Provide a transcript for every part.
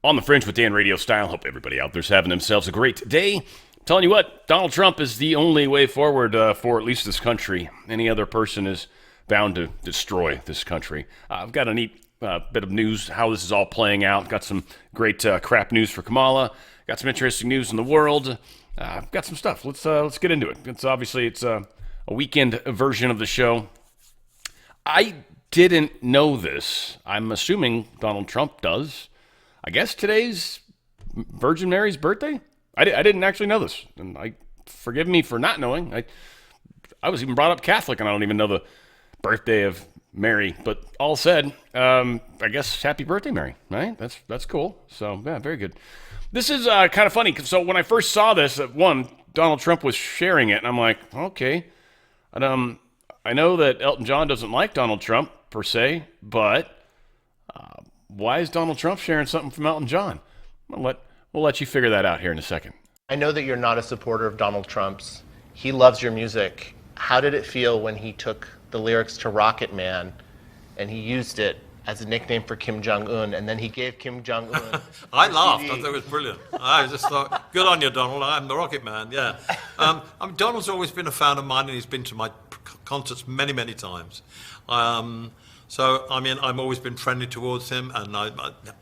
On the Fringe with Dan Radio Style. Hope everybody out there's having themselves a great day. I'm telling you what, Donald Trump is the only way forward for at least this country. Any other person is bound to destroy this country. I've got a neat bit of news how this is all playing out. Got some great crap news for Kamala. Got some interesting news in the world. Got some stuff. Let's get into it. It's a weekend version of the show. I didn't know this. I'm assuming Donald Trump does. I guess today's Virgin Mary's birthday? I didn't actually know this. And forgive me for not knowing. I was even brought up Catholic, and I don't even know the birthday of Mary. But all said, I guess happy birthday, Mary, right? That's cool. So, yeah, very good. This is kind of funny. So when I first saw this, Donald Trump was sharing it, and I'm like, okay. And, I know that Elton John doesn't like Donald Trump, per se, but why is Donald Trump sharing something from Elton John? We'll let you figure that out here in a second. I know that you're not a supporter of Donald Trump's. He loves your music. How did it feel when he took the lyrics to Rocket Man and he used it as a nickname for Kim Jong-un, and then he gave Kim Jong-un I laughed. I thought it was brilliant. I just thought, good on you, Donald. I'm the Rocket Man, yeah. Donald's always been a fan of mine, and he's been to my concerts many, many times. So, I've always been friendly towards him, and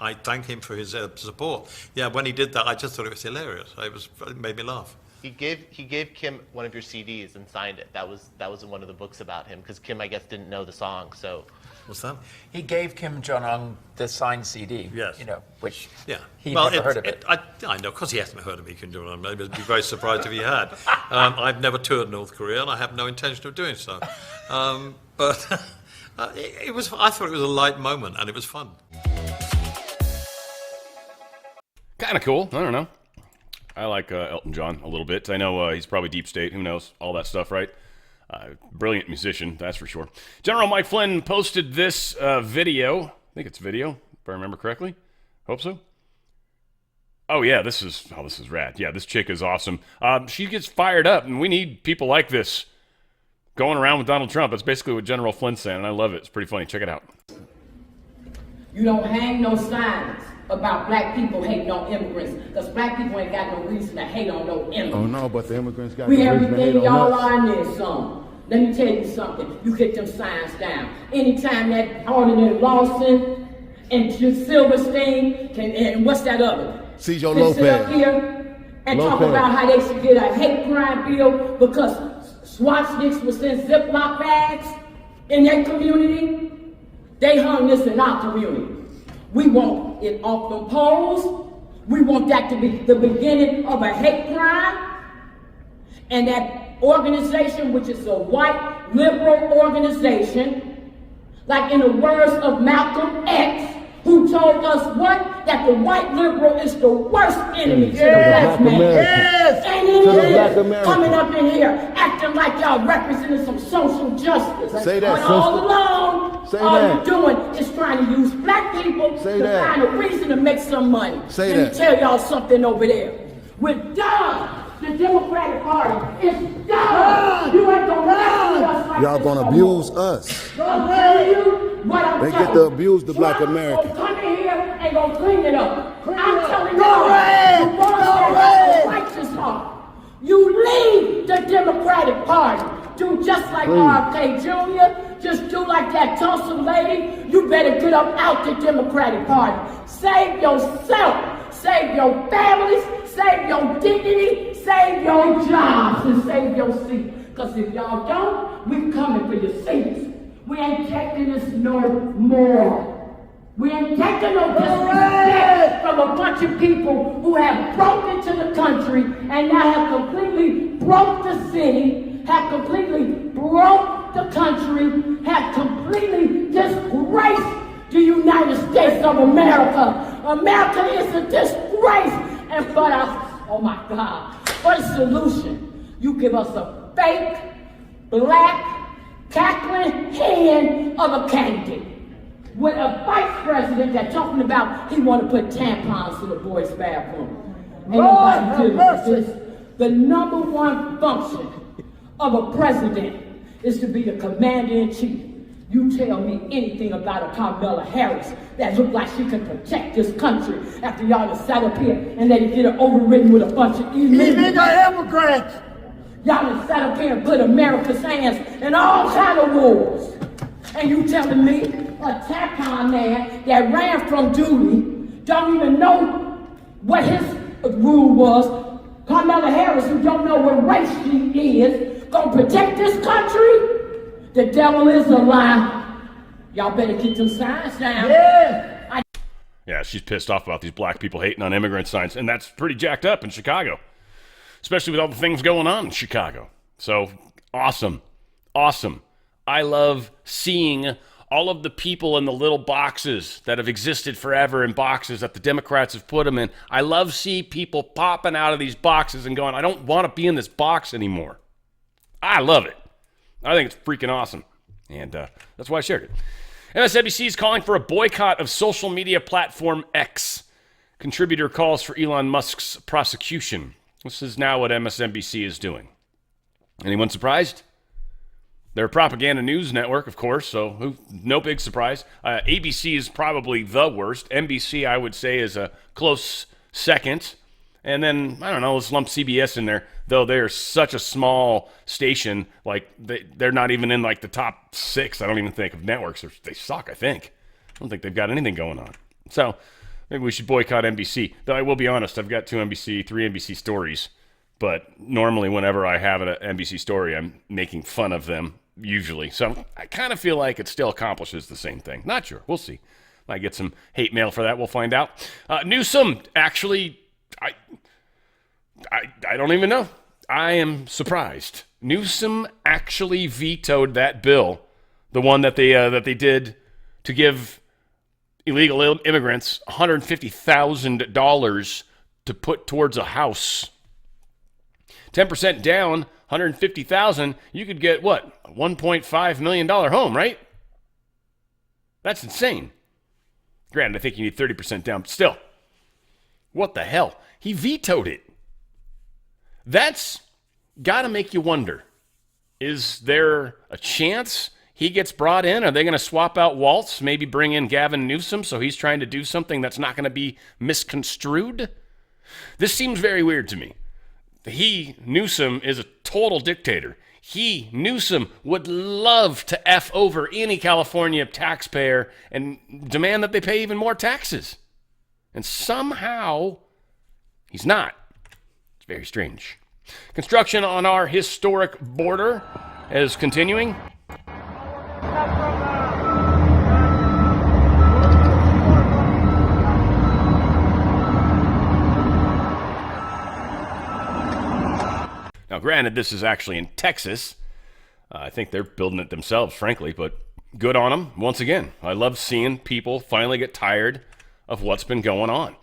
I thank him for his support. Yeah, when he did that, I just thought it was hilarious. It made me laugh. He gave Kim one of your CDs and signed it. That was in one of the books about him, because Kim, I guess, didn't know the song, so... What's that? He gave Kim Jong-un the signed CD, yes. Which yeah. he never heard of it. I know, because he hasn't heard of me, Kim Jong-un. I'd be very surprised if he had. I've never toured North Korea, and I have no intention of doing so. But I thought it was a light moment, and it was fun. Kind of cool. I don't know. I like Elton John a little bit. I know he's probably deep state. Who knows? All that stuff, right? Brilliant musician, that's for sure. General Mike Flynn posted this video. I think it's video, if I remember correctly. Hope so. Oh, yeah, this is rad. Yeah, this chick is awesome. She gets fired up, and we need people like this going around with Donald Trump. That's basically what General Flynn's saying, and I love it. It's pretty funny. Check it out. You don't hang no signs about black people hating on immigrants, because black people ain't got no reason to hate on no immigrants. Oh no, but the immigrants got we no reason to hate everything on y'all us. are in there some. Let me tell you something. You get them signs down. Anytime that Alderman Lawson and Silverstein and what's that other? Cesar can sit up Lopez. here and talk Lopez. about how they should get a hate crime bill because swastikas was in Ziploc bags in their community. They hung this in our community. We want it off the polls. We want that to be the beginning of a hate crime. And that organization, which is a white liberal organization, like in the words of Malcolm X, who told us what? That the white liberal is the worst enemy to the black man. Yes! And To the black he American. coming up in here acting like y'all representing some social justice. Say that, when all sister. along, Say all that. you're doing is trying to use black people Say to that. find a reason to make some money. Say Let that. me tell y'all something over there. We're done. The Democratic Party is done. You ain't gonna mess with us like Y'all this gonna no abuse more. us. I'm telling you what I'm They telling get to you. abuse the black Trump American. gonna come in here and gonna clean it up. I'm telling you, the ones that have a righteous heart. You leave the Democratic Party. Do just like RFK Jr. Just do like that Tulsa lady. You better get up out the Democratic Party. Save yourself. Save your families. Save your dignity. Save your jobs. And save your seat. Because if y'all don't, we coming for your seats. We ain't taking this no more. We ain't taking no disrespect from a bunch of people who have broke into the country and now have completely broke the city, have completely broke the country, have completely disgraced the United States of America. America is a disgrace. And for the solution, you give us a fake, black, cackling hand of a candidate. With a vice president that's talking about he want to put tampons in the boys' bathroom. Ain't nobody doing this. The number one function of a president is to be the commander-in-chief. You tell me anything about a Kamala Harris that look like she can protect this country after y'all have sat up here and let it get her overridden with a bunch of illegal immigrants. Y'all have sat up here and put America's hands in all kind of wars. And you telling me a TACON man that ran from duty don't even know what his rule was. Kamala Harris, who don't know what race she is, gonna protect this country? The devil is a lie. Y'all better get them signs down. Yeah. Yeah, she's pissed off about these black people hating on immigrant signs, and that's pretty jacked up in Chicago, especially with all the things going on in Chicago. So, awesome. Awesome. I love seeing all of the people in the little boxes that have existed forever in boxes that the Democrats have put them in. I love seeing people popping out of these boxes and going, I don't want to be in this box anymore. I love it. I think it's freaking awesome. And that's why I shared it. MSNBC is calling for a boycott of social media platform X. Contributor calls for Elon Musk's prosecution. This is now what MSNBC is doing. Anyone surprised? They're a propaganda news network, of course, so no big surprise. ABC is probably the worst. NBC, I would say, is a close second. And then, I don't know, let's lump CBS in there, though they're such a small station, like they're not even in like the top 6, I don't even think, of networks. They suck, I think. I don't think they've got anything going on. So maybe we should boycott NBC. Though I will be honest, I've got 3 NBC stories. But normally whenever I have an NBC story, I'm making fun of them, usually. So I kind of feel like it still accomplishes the same thing. Not sure. We'll see. Might get some hate mail for that. We'll find out. Newsom, actually, I don't even know. I am surprised. Newsom actually vetoed that bill, the one that they did to give illegal immigrants $150,000 to put towards a house. 10% down, $150,000. You could get what? A $1.5 million home, right? That's insane. Granted, I think you need 30% down, but still. What the hell? He vetoed it. That's got to make you wonder. Is there a chance he gets brought in? Are they going to swap out Waltz, maybe bring in Gavin Newsom so he's trying to do something that's not going to be misconstrued? This seems very weird to me. Newsom, is a total dictator. Newsom, would love to F over any California taxpayer and demand that they pay even more taxes. And somehow, he's not. It's very strange. Construction on our historic border is continuing. Now, granted, this is actually in Texas. I think they're building it themselves, frankly, but good on them. Once again, I love seeing people finally get tired of what's been going on.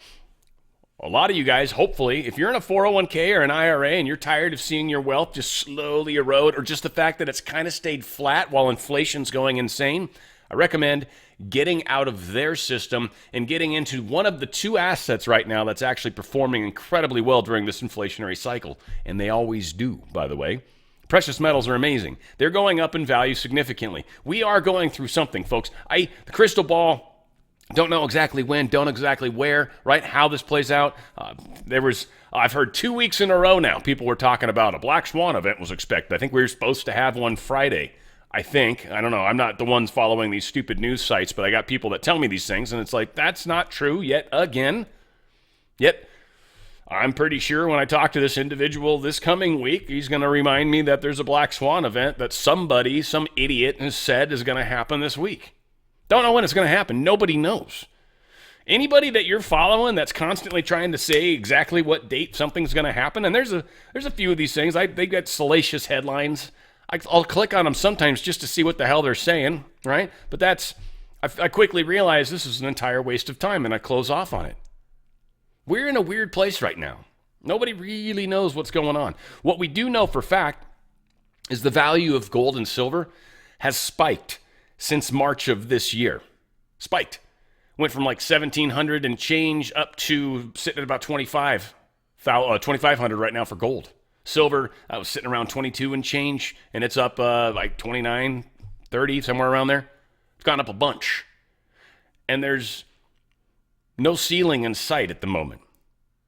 A lot of you guys, hopefully, if you're in a 401k or an IRA and you're tired of seeing your wealth just slowly erode, or just the fact that it's kind of stayed flat while inflation's going insane, I recommend getting out of their system and getting into one of the 2 assets right now that's actually performing incredibly well during this inflationary cycle. And they always do, by the way. Precious metals are amazing. They're going up in value significantly. We are going through something, folks. The crystal ball, don't know exactly when, don't exactly where, right? How this plays out. I've heard 2 weeks in a row now, people were talking about a Black Swan event was expected. I think we were supposed to have one Friday. I don't know. I'm not the ones following these stupid news sites, but I got people that tell me these things, and it's like, that's not true yet again. Yet, I'm pretty sure when I talk to this individual this coming week, he's going to remind me that there's a Black Swan event that some idiot has said is going to happen this week. Don't know when it's going to happen. Nobody knows. Anybody that you're following that's constantly trying to say exactly what date something's going to happen, and there's a few of these things. They get salacious headlines. I'll click on them sometimes just to see what the hell they're saying, right? But I quickly realize this is an entire waste of time, and I close off on it. We're in a weird place right now. Nobody really knows what's going on. What we do know for fact is the value of gold and silver has spiked since March of this year. Spiked. Went from like 1,700 and change up to sitting at about 2,500 right now for gold. Silver, I was sitting around 22 and change, and it's up like 29, 30, somewhere around there. It's gone up a bunch. And there's no ceiling in sight at the moment.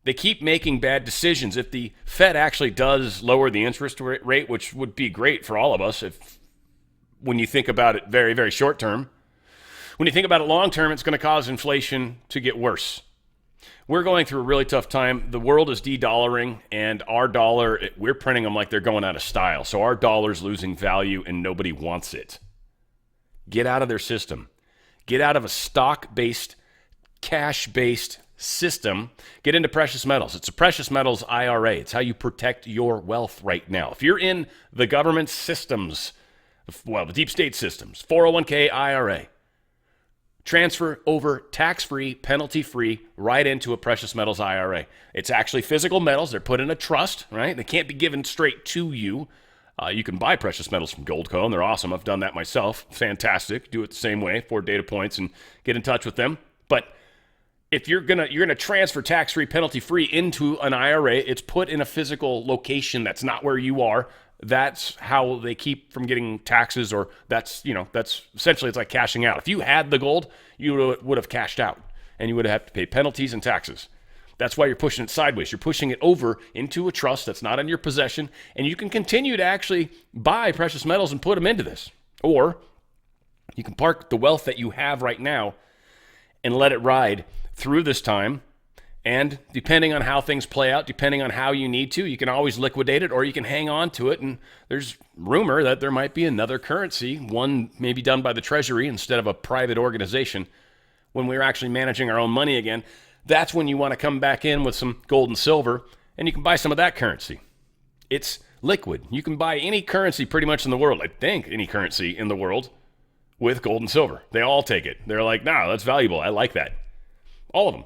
They keep making bad decisions. If the Fed actually does lower the interest rate, which would be great for all of us when you think about it very, very short term, when you think about it long term, it's going to cause inflation to get worse. We're going through a really tough time. The world is de-dollaring, and our dollar, we're printing them like they're going out of style. So our dollar's losing value, and nobody wants it. Get out of their system. Get out of a stock-based, cash-based system. Get into precious metals. It's a precious metals IRA. It's how you protect your wealth right now. If you're in the government systems, well, the deep state systems, 401k IRA, transfer over tax-free, penalty-free, right into a precious metals IRA. It's actually physical metals. They're put in a trust, right? They can't be given straight to you. You can buy precious metals from Goldco, and they're awesome. I've done that myself. Fantastic. Do it the same way, 4 data points, and get in touch with them. But if you're gonna transfer tax-free, penalty-free into an IRA, it's put in a physical location that's not where you are. That's how they keep from getting taxes, or that's essentially, it's like cashing out. If you had the gold, you would have cashed out, and you would have to pay penalties and taxes. That's why you're pushing it sideways. You're pushing it over into a trust that's not in your possession, and you can continue to actually buy precious metals and put them into this. Or you can park the wealth that you have right now and let it ride through this time. And depending on how things play out, depending on how you need to, you can always liquidate it, or you can hang on to it. And there's rumor that there might be another currency, one maybe done by the Treasury instead of a private organization, when we're actually managing our own money again. That's when you want to come back in with some gold and silver, and you can buy some of that currency. It's liquid. You can buy any currency pretty much in the world, I think any currency in the world, with gold and silver. They all take it. They're like, no, that's valuable. I like that. All of them.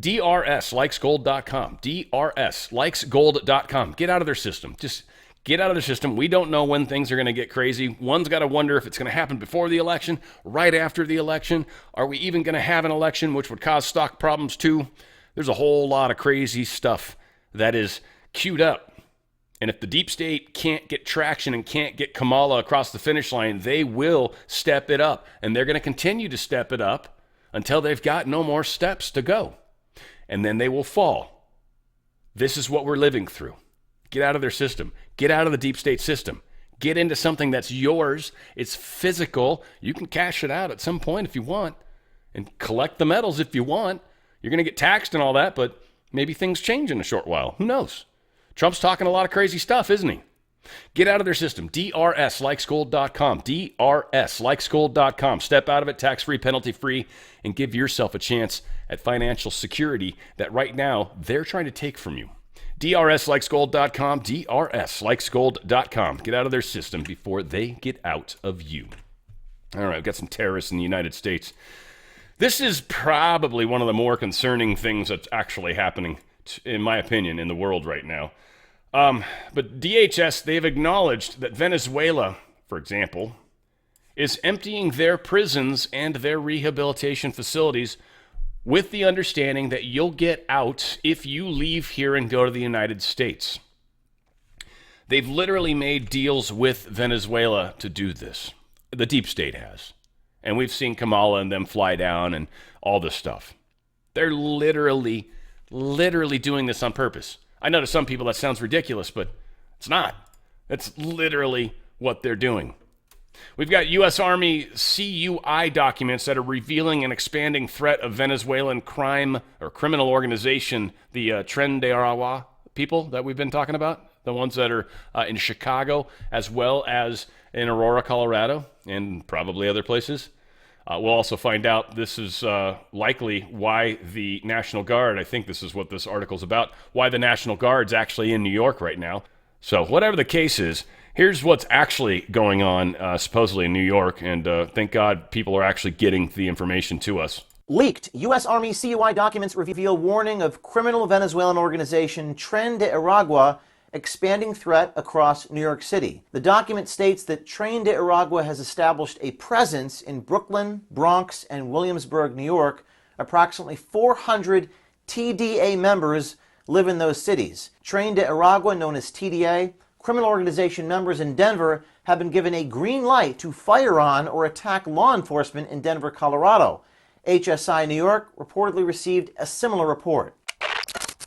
DRSlikesgold.com. DRSlikesgold.com. Get out of their system. Just get out of their system. We don't know when things are going to get crazy. One's got to wonder if it's going to happen before the election, right after the election. Are we even going to have an election, which would cause stock problems too? There's a whole lot of crazy stuff that is queued up. And if the deep state can't get traction and can't get Kamala across the finish line, they will step it up. And they're going to continue to step it up until they've got no more steps to go. And then they will fall. This is what we're living through. Get out of their system. Get out of the deep state system. Get into something that's yours. It's physical. You can cash it out at some point if you want, and collect the metals if you want. You're going to get taxed and all that, but maybe things change in a short while. Who knows? Trump's talking a lot of crazy stuff, isn't he? Get out of their system. DRSlikesgold.com. DRSlikesgold.com. Step out of it, tax-free, penalty-free, and give yourself a chance at financial security that right now they're trying to take from you. DRSlikesgold.com. DRSlikesgold.com. Get out of their system before they get out of you. All right, we've got some terrorists in the United States. This is probably one of the more concerning things that's actually happening, in my opinion, in the world right now. But DHS, they've acknowledged that Venezuela, for example, is emptying their prisons and their rehabilitation facilities with the understanding that you'll get out if you leave here and go to the United States. They've literally made deals with Venezuela to do this. The deep state has. And we've seen Kamala and them fly down and all this stuff. They're literally doing this on purpose. I know to some people that sounds ridiculous, but it's not. It's literally what they're doing. We've got U.S. Army CUI documents that are revealing an expanding threat of Venezuelan crime or criminal organization, the Tren de Aragua people that we've been talking about, the ones that are in Chicago, as well as in Aurora, Colorado, and probably other places. We'll also find out this is likely why the National Guard, I think this is what this article's about, why the National Guard's actually in New York right now. So whatever the case is, here's what's actually going on supposedly in New York, and thank God people are actually getting the information to us. Leaked U.S. Army CUI documents reveal warning of criminal Venezuelan organization Tren de Aragua expanding threat across New York City. The document states that Tren de Aragua has established a presence in Brooklyn, Bronx, and Williamsburg, New York. Approximately 400 TDA members live in those cities. Tren de Aragua, known as TDA, criminal organization members in Denver have been given a green light to fire on or attack law enforcement in Denver, Colorado. HSI New York reportedly received a similar report.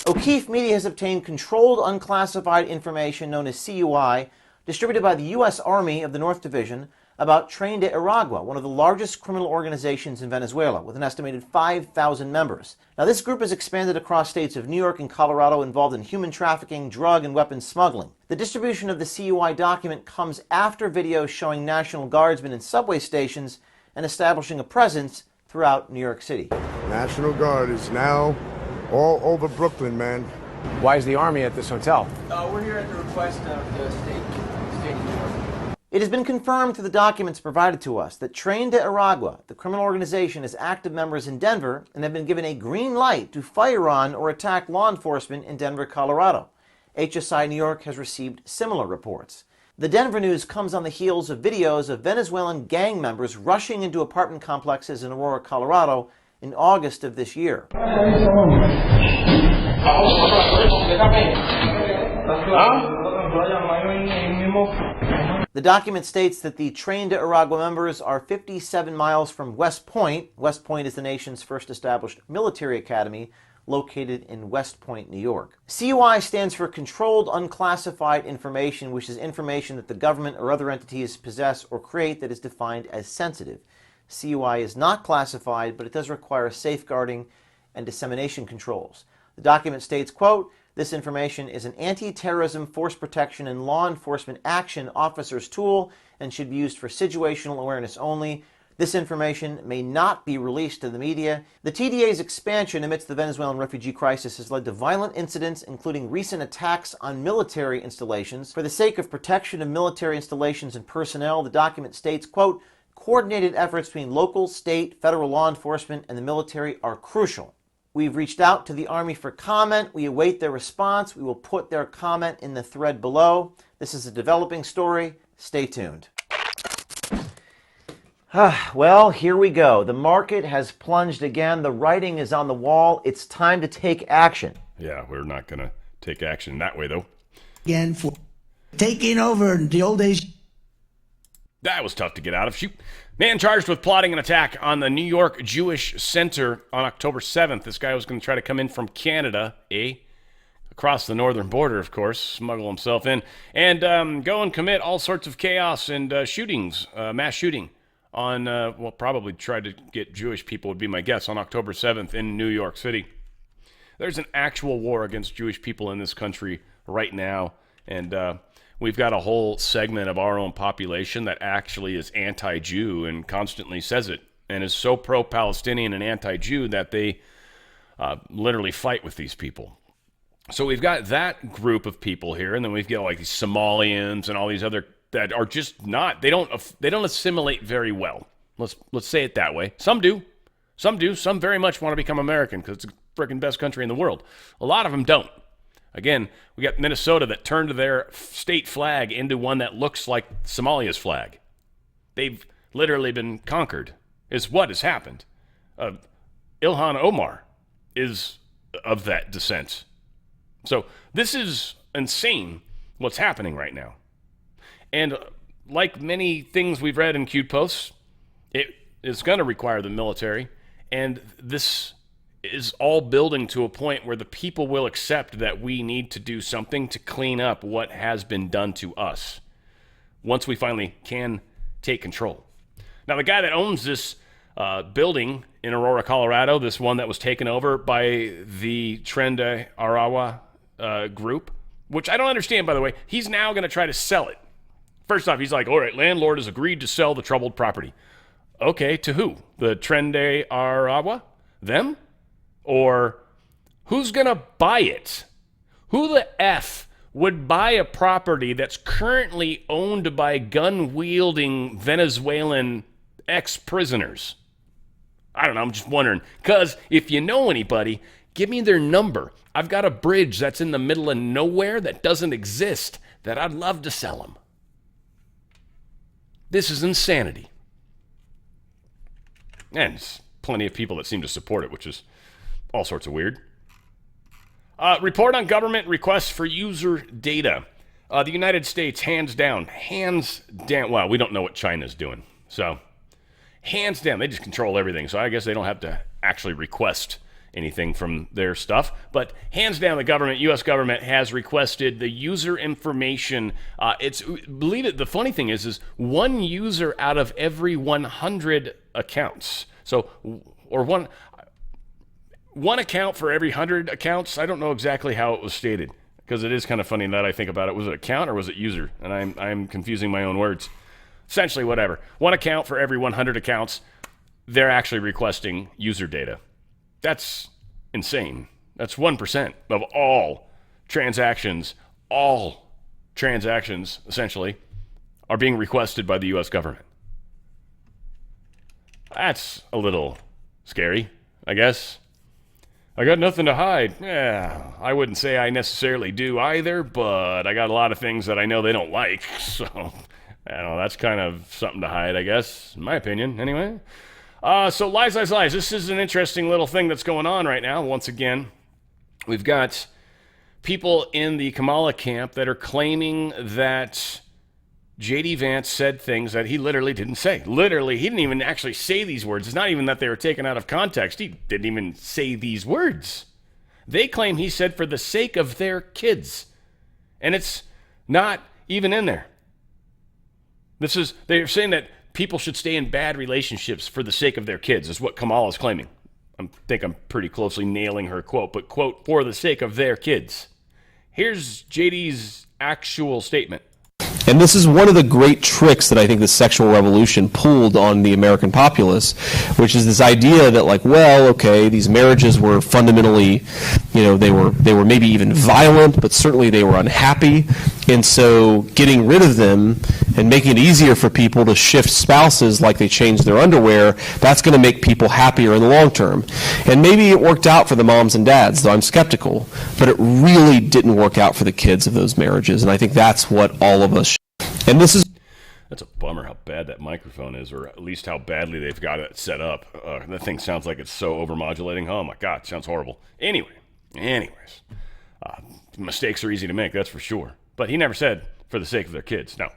O'Keefe Media has obtained controlled unclassified information known as CUI, distributed by the U.S. Army of the North Division, about Tren de Aragua, one of the largest criminal organizations in Venezuela, with an estimated 5,000 members. Now, this group has expanded across states of New York and Colorado, involved in human trafficking, drug and weapons smuggling. The distribution of the CUI document comes after videos showing National Guardsmen in subway stations and establishing a presence throughout New York City. National Guard is now all over Brooklyn, man. Why is the Army at this hotel? We're here at the request of the state of New York. It has been confirmed through the documents provided to us that Tren de Aragua, the criminal organization, has active members in Denver and have been given a green light to fire on or attack law enforcement in Denver, Colorado. HSI New York has received similar reports. The Denver news comes on the heels of videos of Venezuelan gang members rushing into apartment complexes in Aurora, Colorado in August of this year. The document states that the Tren de Aragua members are 57 miles from West Point. West Point is the nation's first established military academy, located in West Point, New York. CUI stands for Controlled Unclassified Information, which is information that the government or other entities possess or create that is defined as sensitive. CUI is not classified, but it does require safeguarding and dissemination controls. The document states, quote, "This information is an anti-terrorism, force protection, and law enforcement action officer's tool and should be used for situational awareness only. This information may not be released to the media." The TDA's expansion amidst the Venezuelan refugee crisis has led to violent incidents, including recent attacks on military installations. For the sake of protection of military installations and personnel, the document states, quote, "Coordinated efforts between local, state, federal law enforcement, and the military are crucial. We've reached out to the Army for comment. We await their response. We will put their comment in the thread below. This is a developing story. Stay tuned." Well, here we go. The market has plunged again. The writing is on the wall. It's time to take action. Yeah, we're not going to take action that way, though. Again for taking over in the old days. That was tough to get out of. Shoot. Man charged with plotting an attack on the New York Jewish Center on October 7th. This guy was going to try to come in from Canada, across the northern border, of course, smuggle himself in, and go and commit all sorts of chaos and shootings, mass shooting on, probably try to get Jewish people, would be my guess, on October 7th in New York City. There's an actual war against Jewish people in this country right now, and we've got a whole segment of our own population that actually is anti-Jew and constantly says it, and is so pro-Palestinian and anti-Jew that they literally fight with these people. So we've got that group of people here, and then we've got like these Somalians and all these other that are just not, they don't assimilate very well. Let's say it that way. Some do. Some very much want to become American because it's the freaking best country in the world. A lot of them don't. Again, we got Minnesota that turned their state flag into one that looks like Somalia's flag. They've literally been conquered, is what has happened. Ilhan Omar is of that descent. So this is insane what's happening right now. And like many things we've read in Cute Posts, it is going to require the military. And this is all building to a point where the people will accept that we need to do something to clean up what has been done to us once we finally can take control. Now, the guy that owns this building in Aurora, Colorado, this one that was taken over by the Tren de Aragua group, which I don't understand, by the way, he's now going to try to sell it. First off, he's like, all right, landlord has agreed to sell the troubled property. Okay, to who? The Tren de Aragua? Them? Or who's going to buy it? Who the F would buy a property that's currently owned by gun-wielding Venezuelan ex-prisoners? I don't know, I'm just wondering. Because if you know anybody, give me their number. I've got a bridge that's in the middle of nowhere that doesn't exist that I'd love to sell them. This is insanity. And there's plenty of people that seem to support it, which is all sorts of weird. Report on government requests for user data. The United States, hands down, well, we don't know what China's doing. So, hands down, they just control everything. So I guess they don't have to actually request anything from their stuff. But hands down, the government, U.S. government, has requested the user information. Believe it, the funny thing is one user out of every 100 accounts. So, or one account for every 100 accounts. I don't know exactly how it was stated, because it is kind of funny that I think about it. Was it account or was it user? And I'm confusing my own words. Essentially, whatever. One account for every 100 accounts, they're actually requesting user data. That's insane. That's 1% of all transactions, essentially, are being requested by the U.S. government. That's a little scary, I guess. I got nothing to hide. Yeah, I wouldn't say I necessarily do either, but I got a lot of things that I know they don't like, so I don't know, that's kind of something to hide, I guess, in my opinion, anyway. So lies. This is an interesting little thing that's going on right now. Once again, we've got people in the Kamala camp that are claiming that J.D. Vance said things that he literally didn't say. Literally, he didn't even actually say these words. It's not even that they were taken out of context. He didn't even say these words. They claim he said for the sake of their kids. And it's not even in there. They're saying that people should stay in bad relationships for the sake of their kids, is what Kamala is claiming. I think I'm pretty closely nailing her quote, but quote, for the sake of their kids. Here's JD's actual statement. And this is one of the great tricks that I think the sexual revolution pulled on the American populace, which is this idea that, like, well, okay, these marriages were fundamentally, they were maybe even violent, but certainly they were unhappy. And so getting rid of them and making it easier for people to shift spouses like they change their underwear, that's going to make people happier in the long term. And maybe it worked out for the moms and dads, though I'm skeptical, but it really didn't work out for the kids of those marriages. And I think that's what all of us and this is... That's a bummer how bad that microphone is, or at least how badly they've got it set up. That thing sounds like it's so overmodulating. Oh my God, it sounds horrible. Anyways, mistakes are easy to make, that's for sure. But he never said for the sake of their kids. No.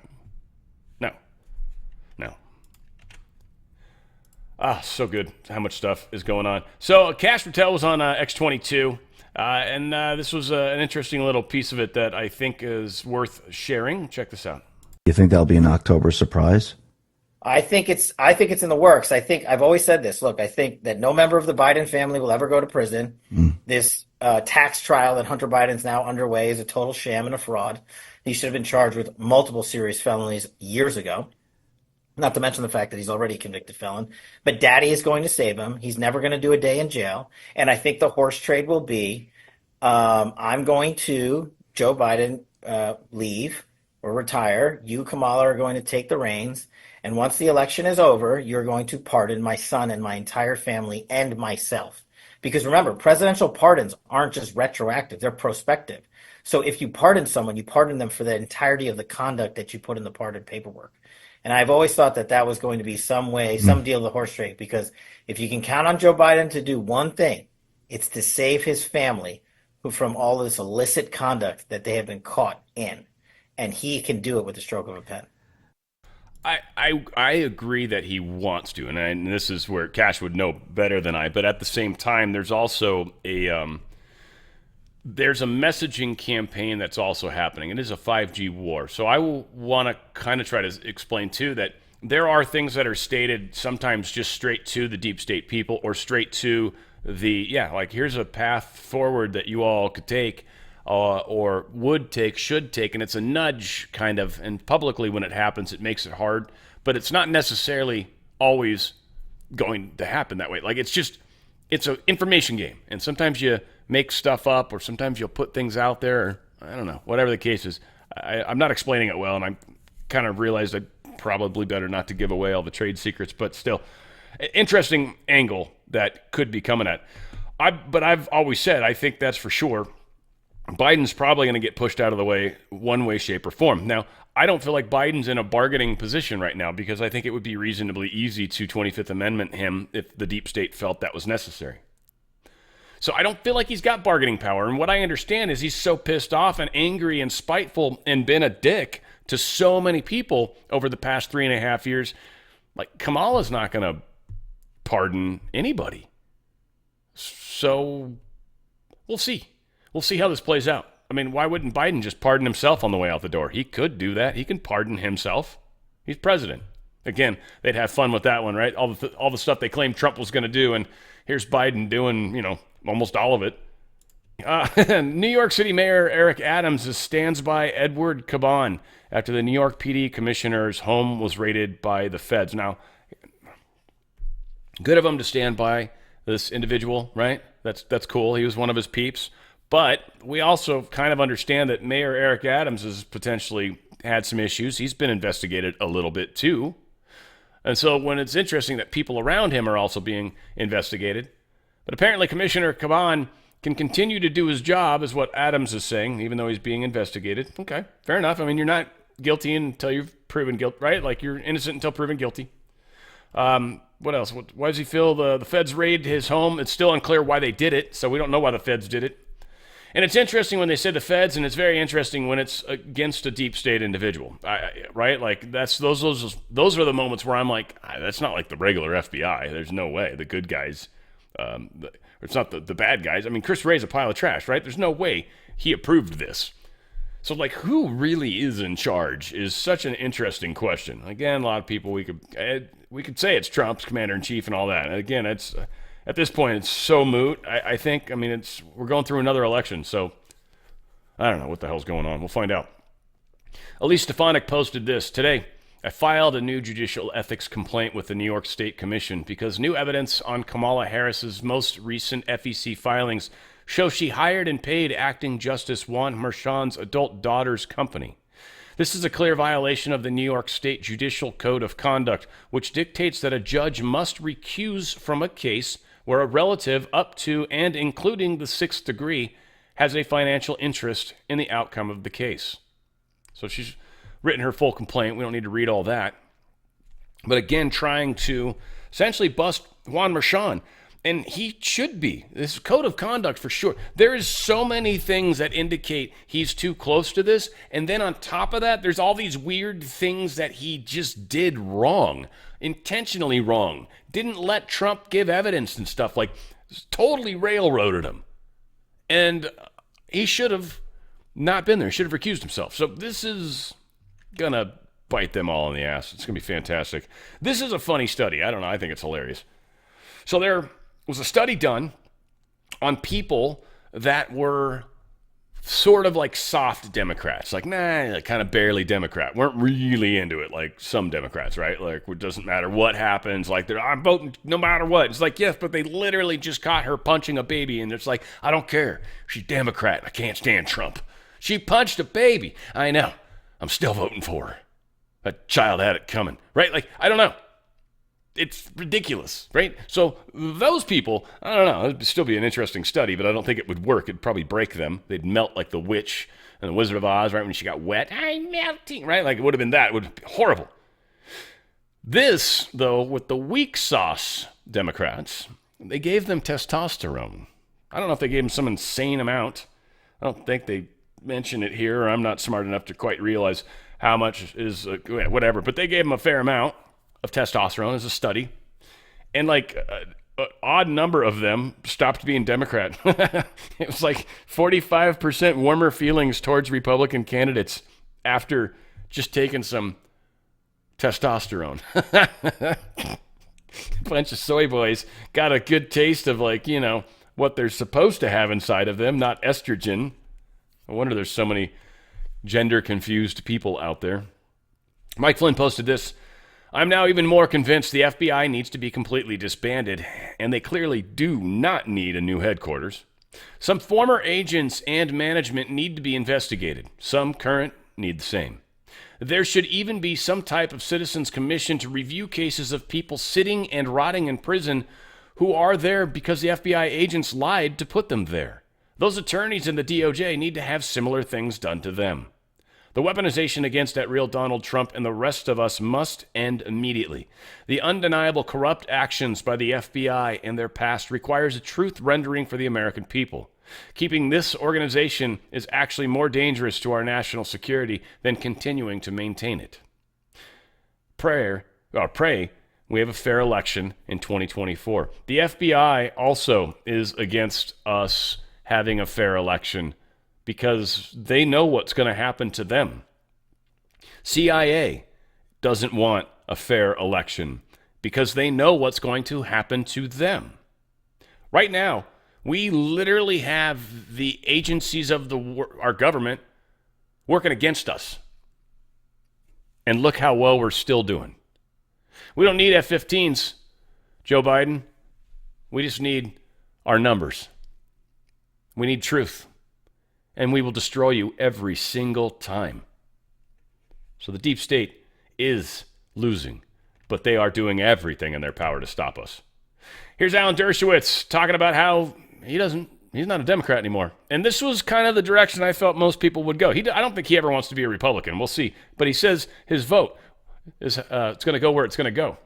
So good how much stuff is going on. So Cash Patel was on X22. And this was an interesting little piece of it that I think is worth sharing. Check this out. You think that'll be an October surprise? I think it's in the works. I've always said this. Look, I think that no member of the Biden family will ever go to prison. This tax trial that Hunter Biden's now underway is a total sham and a fraud. He should have been charged with multiple serious felonies years ago. Not to mention the fact that he's already a convicted felon. But Daddy is going to save him. He's never going to do a day in jail. And I think the horse trade will be, I'm going to, Joe Biden, leave or retire. You, Kamala, are going to take the reins. And once the election is over, you're going to pardon my son and my entire family and myself. Because remember, presidential pardons aren't just retroactive. They're prospective. So if you pardon someone, you pardon them for the entirety of the conduct that you put in the pardon paperwork. And I've always thought that that was going to be some way, some deal of the horse trade. Because if you can count on Joe Biden to do one thing, it's to save his family from all this illicit conduct that they have been caught in. And he can do it with the stroke of a pen. I agree that he wants to, and this is where Cash would know better than I. But at the same time, there's also there's a messaging campaign that's also happening. It is a 5G war. So I will want to kind of try to explain too that there are things that are stated sometimes just straight to the deep state people or straight to like here's a path forward that you all could take. Or would take, should take, and it's a nudge kind of, and publicly when it happens, it makes it hard, but it's not necessarily always going to happen that way. Like it's an information game, and sometimes you make stuff up, or sometimes you'll put things out there, or I don't know, whatever the case is. I'm not explaining it well, and I kind of realized I'd probably better not to give away all the trade secrets, but still, interesting angle that could be coming at. But I've always said, I think that's for sure, Biden's probably going to get pushed out of the way one way, shape, or form. Now, I don't feel like Biden's in a bargaining position right now because I think it would be reasonably easy to 25th Amendment him if the deep state felt that was necessary. So I don't feel like he's got bargaining power. And what I understand is he's so pissed off and angry and spiteful and been a dick to so many people over the past 3.5 years. Like, Kamala's not going to pardon anybody. So we'll see. We'll see how this plays out. I mean, why wouldn't Biden just pardon himself on the way out the door? He could do that. He can pardon himself. He's president. Again, they'd have fun with that one, right? All the stuff they claimed Trump was going to do, and here's Biden doing, almost all of it. New York City Mayor Eric Adams stands by Edward Caban after the New York PD commissioner's home was raided by the feds. Now, good of him to stand by this individual, right? That's cool. He was one of his peeps. But we also kind of understand that Mayor Eric Adams has potentially had some issues. He's been investigated a little bit too. And so when it's interesting that people around him are also being investigated. But apparently Commissioner Caban can continue to do his job, is what Adams is saying, even though he's being investigated. Okay, fair enough. I mean, you're not guilty until you've proven guilt, right? Like, you're innocent until proven guilty. What else? Why does he feel the feds raided his home? It's still unclear why they did it, so we don't know why the feds did it. And it's interesting when they say the feds, and it's very interesting when it's against a deep state individual, right? Like, those are the moments where I'm like, that's not like the regular FBI. There's no way. The good guys, it's not the bad guys. I mean, Chris Wray's a pile of trash, right? There's no way he approved this. So, like, who really is in charge is such an interesting question. Again, a lot of people, we could say it's Trump's commander-in-chief and all that. And again, it's at this point, it's so moot. I think, we're going through another election, so I don't know what the hell's going on. We'll find out. Elise Stefanik posted this today. I filed a new judicial ethics complaint with the New York State Commission because new evidence on Kamala Harris's most recent FEC filings show she hired and paid acting Justice Juan Merchan's adult daughter's company. This is a clear violation of the New York State Judicial Code of Conduct, which dictates that a judge must recuse from a case where a relative up to and including the 6th degree has a financial interest in the outcome of the case. So she's written her full complaint. We don't need to read all that. But again, trying to essentially bust Juan Merchan. And he should be. This code of conduct for sure. There is so many things that indicate he's too close to this. And then on top of that, there's all these weird things that he just did wrong. Intentionally wrong. Didn't let Trump give evidence and stuff. Like, totally railroaded him. And he should have not been there. He should have recused himself. So this is going to bite them all in the ass. It's going to be fantastic. This is a funny study. I don't know. I think it's hilarious. So there was a study done on people that were sort of like soft Democrats, like, kind of barely Democrat, weren't really into it like some Democrats, right? Like, it doesn't matter what happens, like, I'm voting no matter what. It's like, yes, but they literally just caught her punching a baby, and it's like, I don't care. She's Democrat. I can't stand Trump. She punched a baby. I know. I'm still voting for her. That child had it coming, right? Like, I don't know. It's ridiculous, right? So those people, I don't know, it'd still be an interesting study, but I don't think it would work. It'd probably break them. They'd melt like the witch and the Wizard of Oz, right? When she got wet, I'm melting, right? Like, it would have been that. It would be horrible. This, though, with the weak sauce Democrats, they gave them testosterone. I don't know if they gave them some insane amount. I don't think they mention it here, or I'm not smart enough to quite realize how much is, whatever. But they gave them a fair amount of testosterone as a study, and like an odd number of them stopped being Democrat. It was like 45% warmer feelings towards Republican candidates after just taking some testosterone. A bunch of soy boys got a good taste of, like, what they're supposed to have inside of them, not estrogen. I wonder there's so many gender confused people out there. Mike Flynn posted this. I'm now even more convinced the FBI needs to be completely disbanded, and they clearly do not need a new headquarters. Some former agents and management need to be investigated. Some current need the same. There should even be some type of citizens commission to review cases of people sitting and rotting in prison who are there because the FBI agents lied to put them there. Those attorneys in the DOJ need to have similar things done to them. The weaponization against that real Donald Trump and the rest of us must end immediately. The undeniable corrupt actions by the FBI in their past requires a truth rendering for the American people. Keeping this organization is actually more dangerous to our national security than continuing to maintain it. Pray we have a fair election in 2024. The FBI also is against us having a fair election because they know what's going to happen to them. CIA doesn't want a fair election because they know what's going to happen to them. Right now, we literally have the agencies of our government working against us. And look how well we're still doing. We don't need F-15s, Joe Biden. We just need our numbers. We need truth. And we will destroy you every single time. So the deep state is losing, but they are doing everything in their power to stop us. Here's Alan Dershowitz talking about how he's not a Democrat anymore. And this was kind of the direction I felt most people would go. I don't think he ever wants to be a Republican. We'll see. But he says his vote is it's going to go where it's going to go.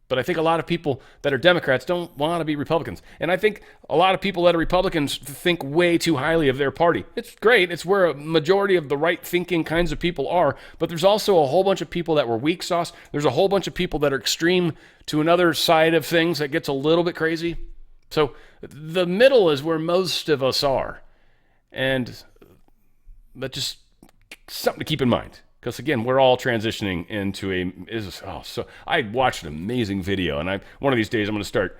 But I think a lot of people that are Democrats don't want to be Republicans. And I think a lot of people that are Republicans think way too highly of their party. It's great. It's where a majority of the right-thinking kinds of people are. But there's also a whole bunch of people that were weak sauce. There's a whole bunch of people that are extreme to another side of things that gets a little bit crazy. So the middle is where most of us are. And that's just something to keep in mind. Because again, we're all transitioning into I watched an amazing video, and one of these days I'm going to start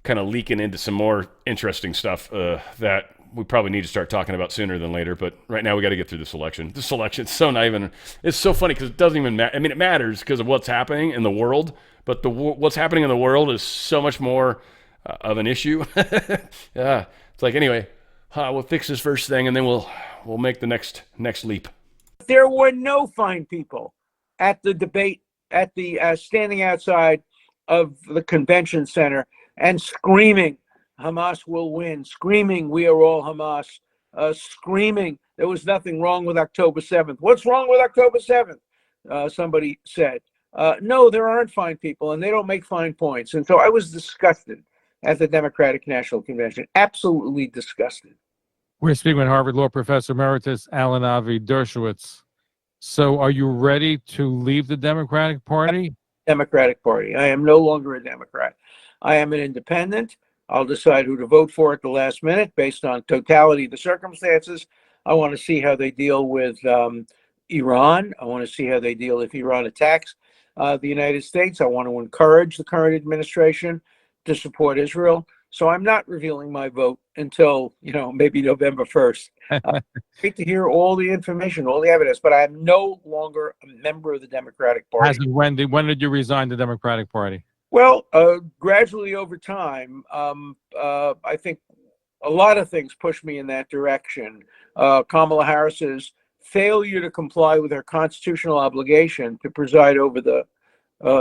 kind of leaking into some more interesting stuff that we probably need to start talking about sooner than later. But right now we got to get through this election. This election is so not even. It's so funny because it doesn't even matter. I mean, it matters because of what's happening in the world, but what's happening in the world is so much more of an issue. Yeah, it's like anyway, we'll fix this first thing, and then we'll make the next leap. There were no fine people at the debate, at the standing outside of the convention center and screaming, Hamas will win, screaming, we are all Hamas, screaming, there was nothing wrong with October 7th. What's wrong with October 7th? Somebody said. No, there aren't fine people, and they don't make fine points. And so I was disgusted at the Democratic National Convention, absolutely disgusted. We're speaking with Harvard Law Professor Emeritus Alan Avi Dershowitz. So are you ready to leave the Democratic Party? Democratic Party. I am no longer a Democrat. I am an independent. I'll decide who to vote for at the last minute based on totality of the circumstances. I want to see how they deal with Iran. I want to see how they deal if Iran attacks the United States. I want to encourage the current administration to support Israel. So I'm not revealing my vote until, maybe November 1st. Great to hear all the information, all the evidence, but I am no longer a member of the Democratic Party. When did you resign the Democratic Party? Well, gradually over time, I think a lot of things pushed me in that direction. Kamala Harris's failure to comply with her constitutional obligation to preside over the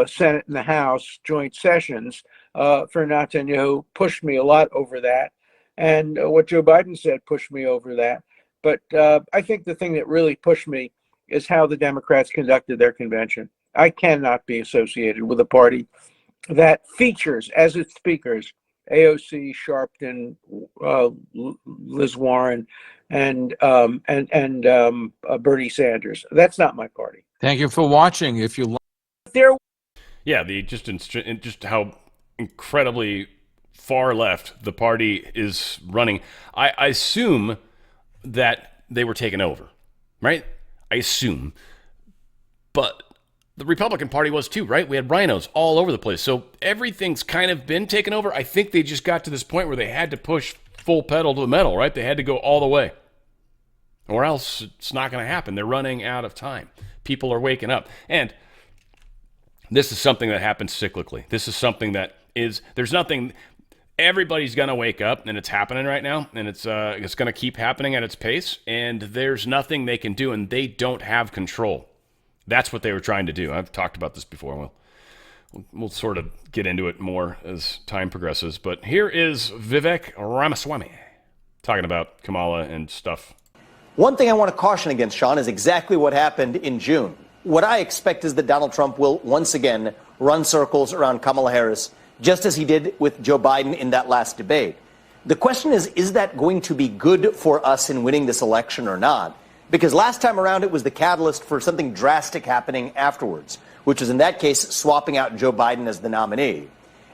Senate and the House joint sessions for Netanyahu pushed me a lot over that. And what Joe Biden said pushed me over that. But I think the thing that really pushed me is how the Democrats conducted their convention. I cannot be associated with a party that features as its speakers AOC, Sharpton, Liz Warren, and Bernie Sanders. That's not my party. Thank you for watching. If you like, yeah, just how incredibly far left the party is running. I assume that they were taken over, right? I assume, but the Republican Party was too, right? We had rhinos all over the place. So everything's kind of been taken over. I think they just got to this point where they had to push full pedal to the metal, right? They had to go all the way. Or else it's not going to happen. They're running out of time. People are waking up. And this is something that happens cyclically. This is something that there's nothing, everybody's going to wake up, and it's happening right now, and it's going to keep happening at its pace, and there's nothing they can do, and they don't have control. That's what they were trying to do. I've talked about this before. We'll sort of get into it more as time progresses. But here is Vivek Ramaswamy talking about Kamala and stuff. One thing I want to caution against, Sean, is exactly what happened in June. What I expect is that Donald Trump will once again run circles around Kamala Harris, just as he did with Joe Biden in that last debate. The question is that going to be good for us in winning this election or not? Because last time around, it was the catalyst for something drastic happening afterwards, which was in that case swapping out Joe Biden as the nominee.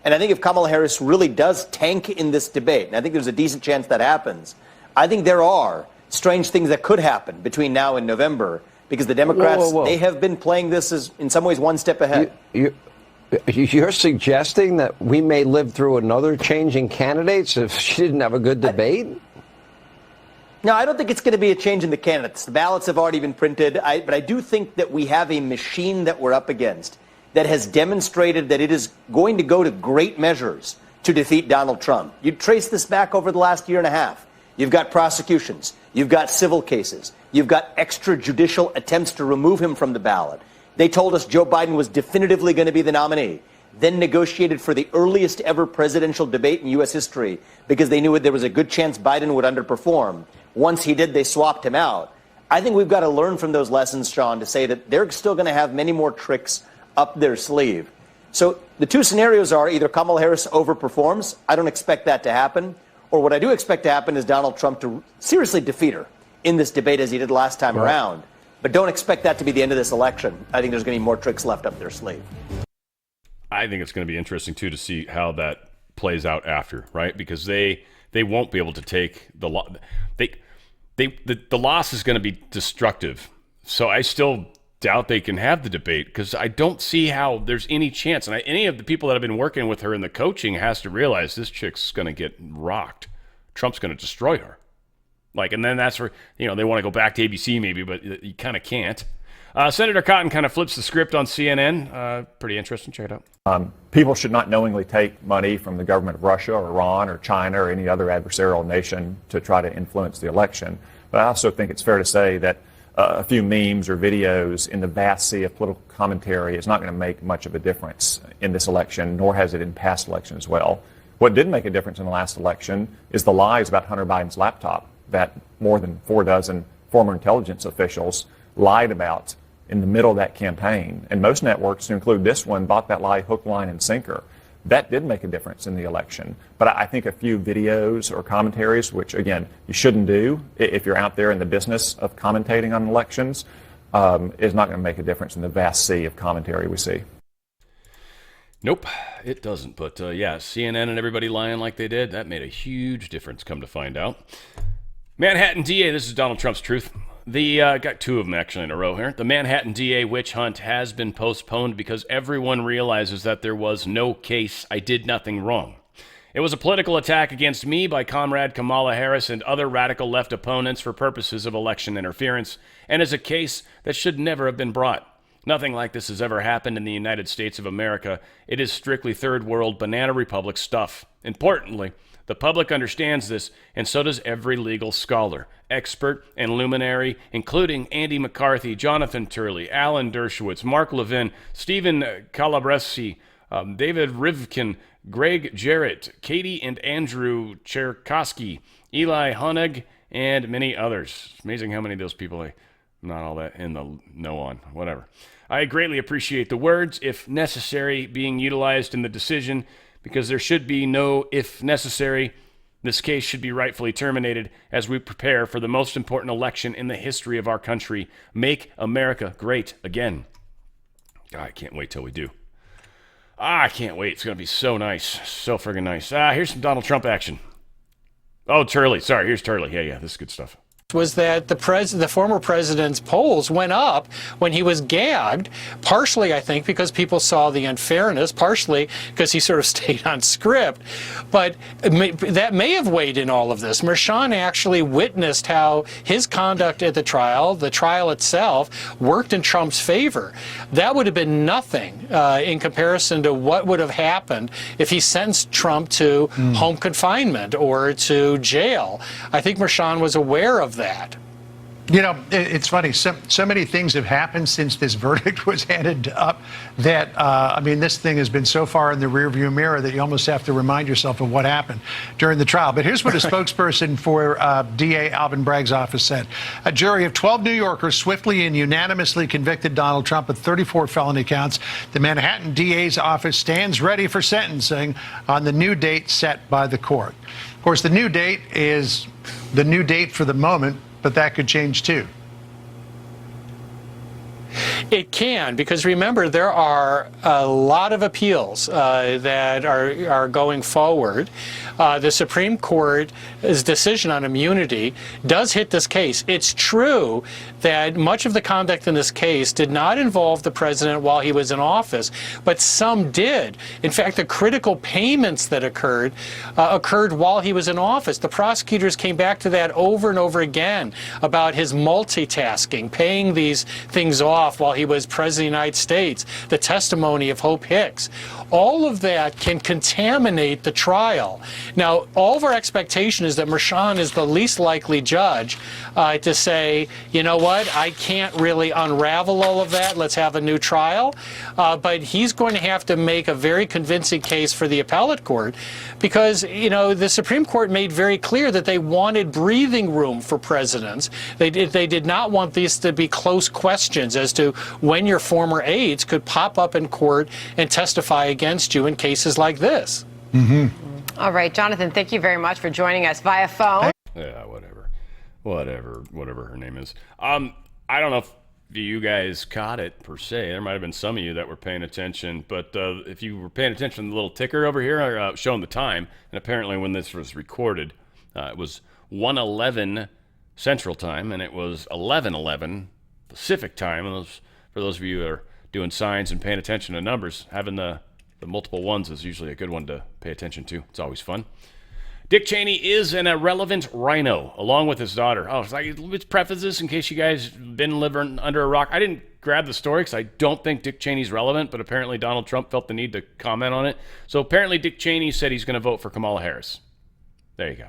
And I think if Kamala Harris really does tank in this debate, and I think there's a decent chance that happens, I think there are strange things that could happen between now and November, because the Democrats, they have been playing this as, in some ways, one step ahead. You're suggesting that we may live through another change in candidates if she didn't have a good debate? No, I don't think it's going to be a change in the candidates. The ballots have already been printed, but I do think that we have a machine that we're up against that has demonstrated that it is going to go to great measures to defeat Donald Trump. You trace this back over the last year and a half. You've got prosecutions. You've got civil cases. You've got extrajudicial attempts to remove him from the ballot. They told us Joe Biden was definitively going to be the nominee, then negotiated for the earliest ever presidential debate in U.S. history because they knew there was a good chance Biden would underperform. Once he did, they swapped him out. I think we've got to learn from those lessons, Sean, to say that they're still going to have many more tricks up their sleeve. So the two scenarios are either Kamala Harris overperforms. I don't expect that to happen. Or what I do expect to happen is Donald Trump to seriously defeat her in this debate as he did last time around. But don't expect that to be the end of this election. I think there's going to be more tricks left up their sleeve. I think it's going to be interesting, too, to see how that plays out after, right? Because they won't be able to take the loss. The loss is going to be destructive. So I still doubt they can have the debate because I don't see how there's any chance. And any of the people that have been working with her in the coaching has to realize this chick's going to get rocked. Trump's going to destroy her. And then that's where, they want to go back to ABC maybe, but you kind of can't. Senator Cotton kind of flips the script on CNN. Pretty interesting. Check it out. People should not knowingly take money from the government of Russia or Iran or China or any other adversarial nation to try to influence the election. But I also think it's fair to say that a few memes or videos in the vast sea of political commentary is not going to make much of a difference in this election, nor has it in past elections as well. What did make a difference in the last election is the lies about Hunter Biden's laptop that more than 4 dozen former intelligence officials lied about in the middle of that campaign. And most networks, to include this one, bought that lie hook, line, and sinker. That did make a difference in the election. But I think a few videos or commentaries, which, again, you shouldn't do if you're out there in the business of commentating on elections, is not going to make a difference in the vast sea of commentary we see. Nope, it doesn't. But, yeah, CNN and everybody lying like they did, that made a huge difference, come to find out. Manhattan DA, this is Donald Trump's truth. Got two of them actually in a row here. The Manhattan DA witch hunt has been postponed because everyone realizes that there was no case. I did nothing wrong. It was a political attack against me by Comrade Kamala Harris and other radical left opponents for purposes of election interference, and is a case that should never have been brought. Nothing like this has ever happened in the United States of America. It is strictly third world banana republic stuff. Importantly, the public understands this, and so does every legal scholar, expert, and luminary, including Andy McCarthy, Jonathan Turley, Alan Dershowitz, Mark Levin, Stephen Calabresi, David Rivkin, Greg Jarrett, Katie and Andrew Cherkosky, Eli Honig, and many others. It's amazing how many of those people I'm not all that in the know on. Whatever. I greatly appreciate the words, if necessary, being utilized in the decision, because there should be no if necessary. This case should be rightfully terminated as we prepare for the most important election in the history of our country. Make America great again. I can't wait till we do. I can't wait. It's going to be so nice. So friggin' nice. Here's some Donald Trump action. Oh, Turley. Sorry, here's Turley. Yeah, this is good stuff. Was that the former president's polls went up when he was gagged, partially, I think, because people saw the unfairness, partially because he sort of stayed on script. But that may have weighed in all of this. Mershon actually witnessed how his conduct at the trial itself, worked in Trump's favor. That would have been nothing in comparison to what would have happened if he sentenced Trump to home confinement or to jail. I think Mershon was aware of that. You know, it's funny. So many things have happened since this verdict was handed up that, I mean, this thing has been so far in the rearview mirror that you almost have to remind yourself of what happened during the trial. But here's what a spokesperson for DA Alvin Bragg's office said. A jury of 12 New Yorkers swiftly and unanimously convicted Donald Trump of 34 felony counts. The Manhattan DA's office stands ready for sentencing on the new date set by the court. Of course, the new date is the new date for the moment, but that could change too. It can, because remember, there are a lot of appeals that are going forward. The Supreme Court's decision on immunity does hit this case. It's true that much of the conduct in this case did not involve the president while he was in office, but some did. In fact, the critical payments that occurred while he was in office. The prosecutors came back to that over and over again about his multitasking, paying these things off while he was president of the United States, the testimony of Hope Hicks. All of that can contaminate the trial. Now, all of our expectation is that Merchan is the least likely judge to say, you know what, I can't really unravel all of that, let's have a new trial. But he's going to have to make a very convincing case for the appellate court because, you know, the Supreme Court made very clear that they wanted breathing room for presidents. They did not want these to be close questions as to when your former aides could pop up in court and testify against you in cases like this. Mm-hmm. All right, Jonathan, thank you very much for joining us via phone. Yeah, whatever her name is. I don't know if you guys caught it per se. There might have been some of you that were paying attention, but if you were paying attention to the little ticker over here showing the time, and apparently when this was recorded, it was 1:11 Central Time, and it was 11:11 Pacific Time. And for those of you that are doing signs and paying attention to numbers, having the multiple ones is usually a good one to pay attention to. It's always fun. Dick Cheney is an irrelevant rhino, along with his daughter. Oh, let's preface this in case you guys been living under a rock. I didn't grab the story because I don't think Dick Cheney's relevant, but apparently Donald Trump felt the need to comment on it. So apparently Dick Cheney said he's going to vote for Kamala Harris. There you go.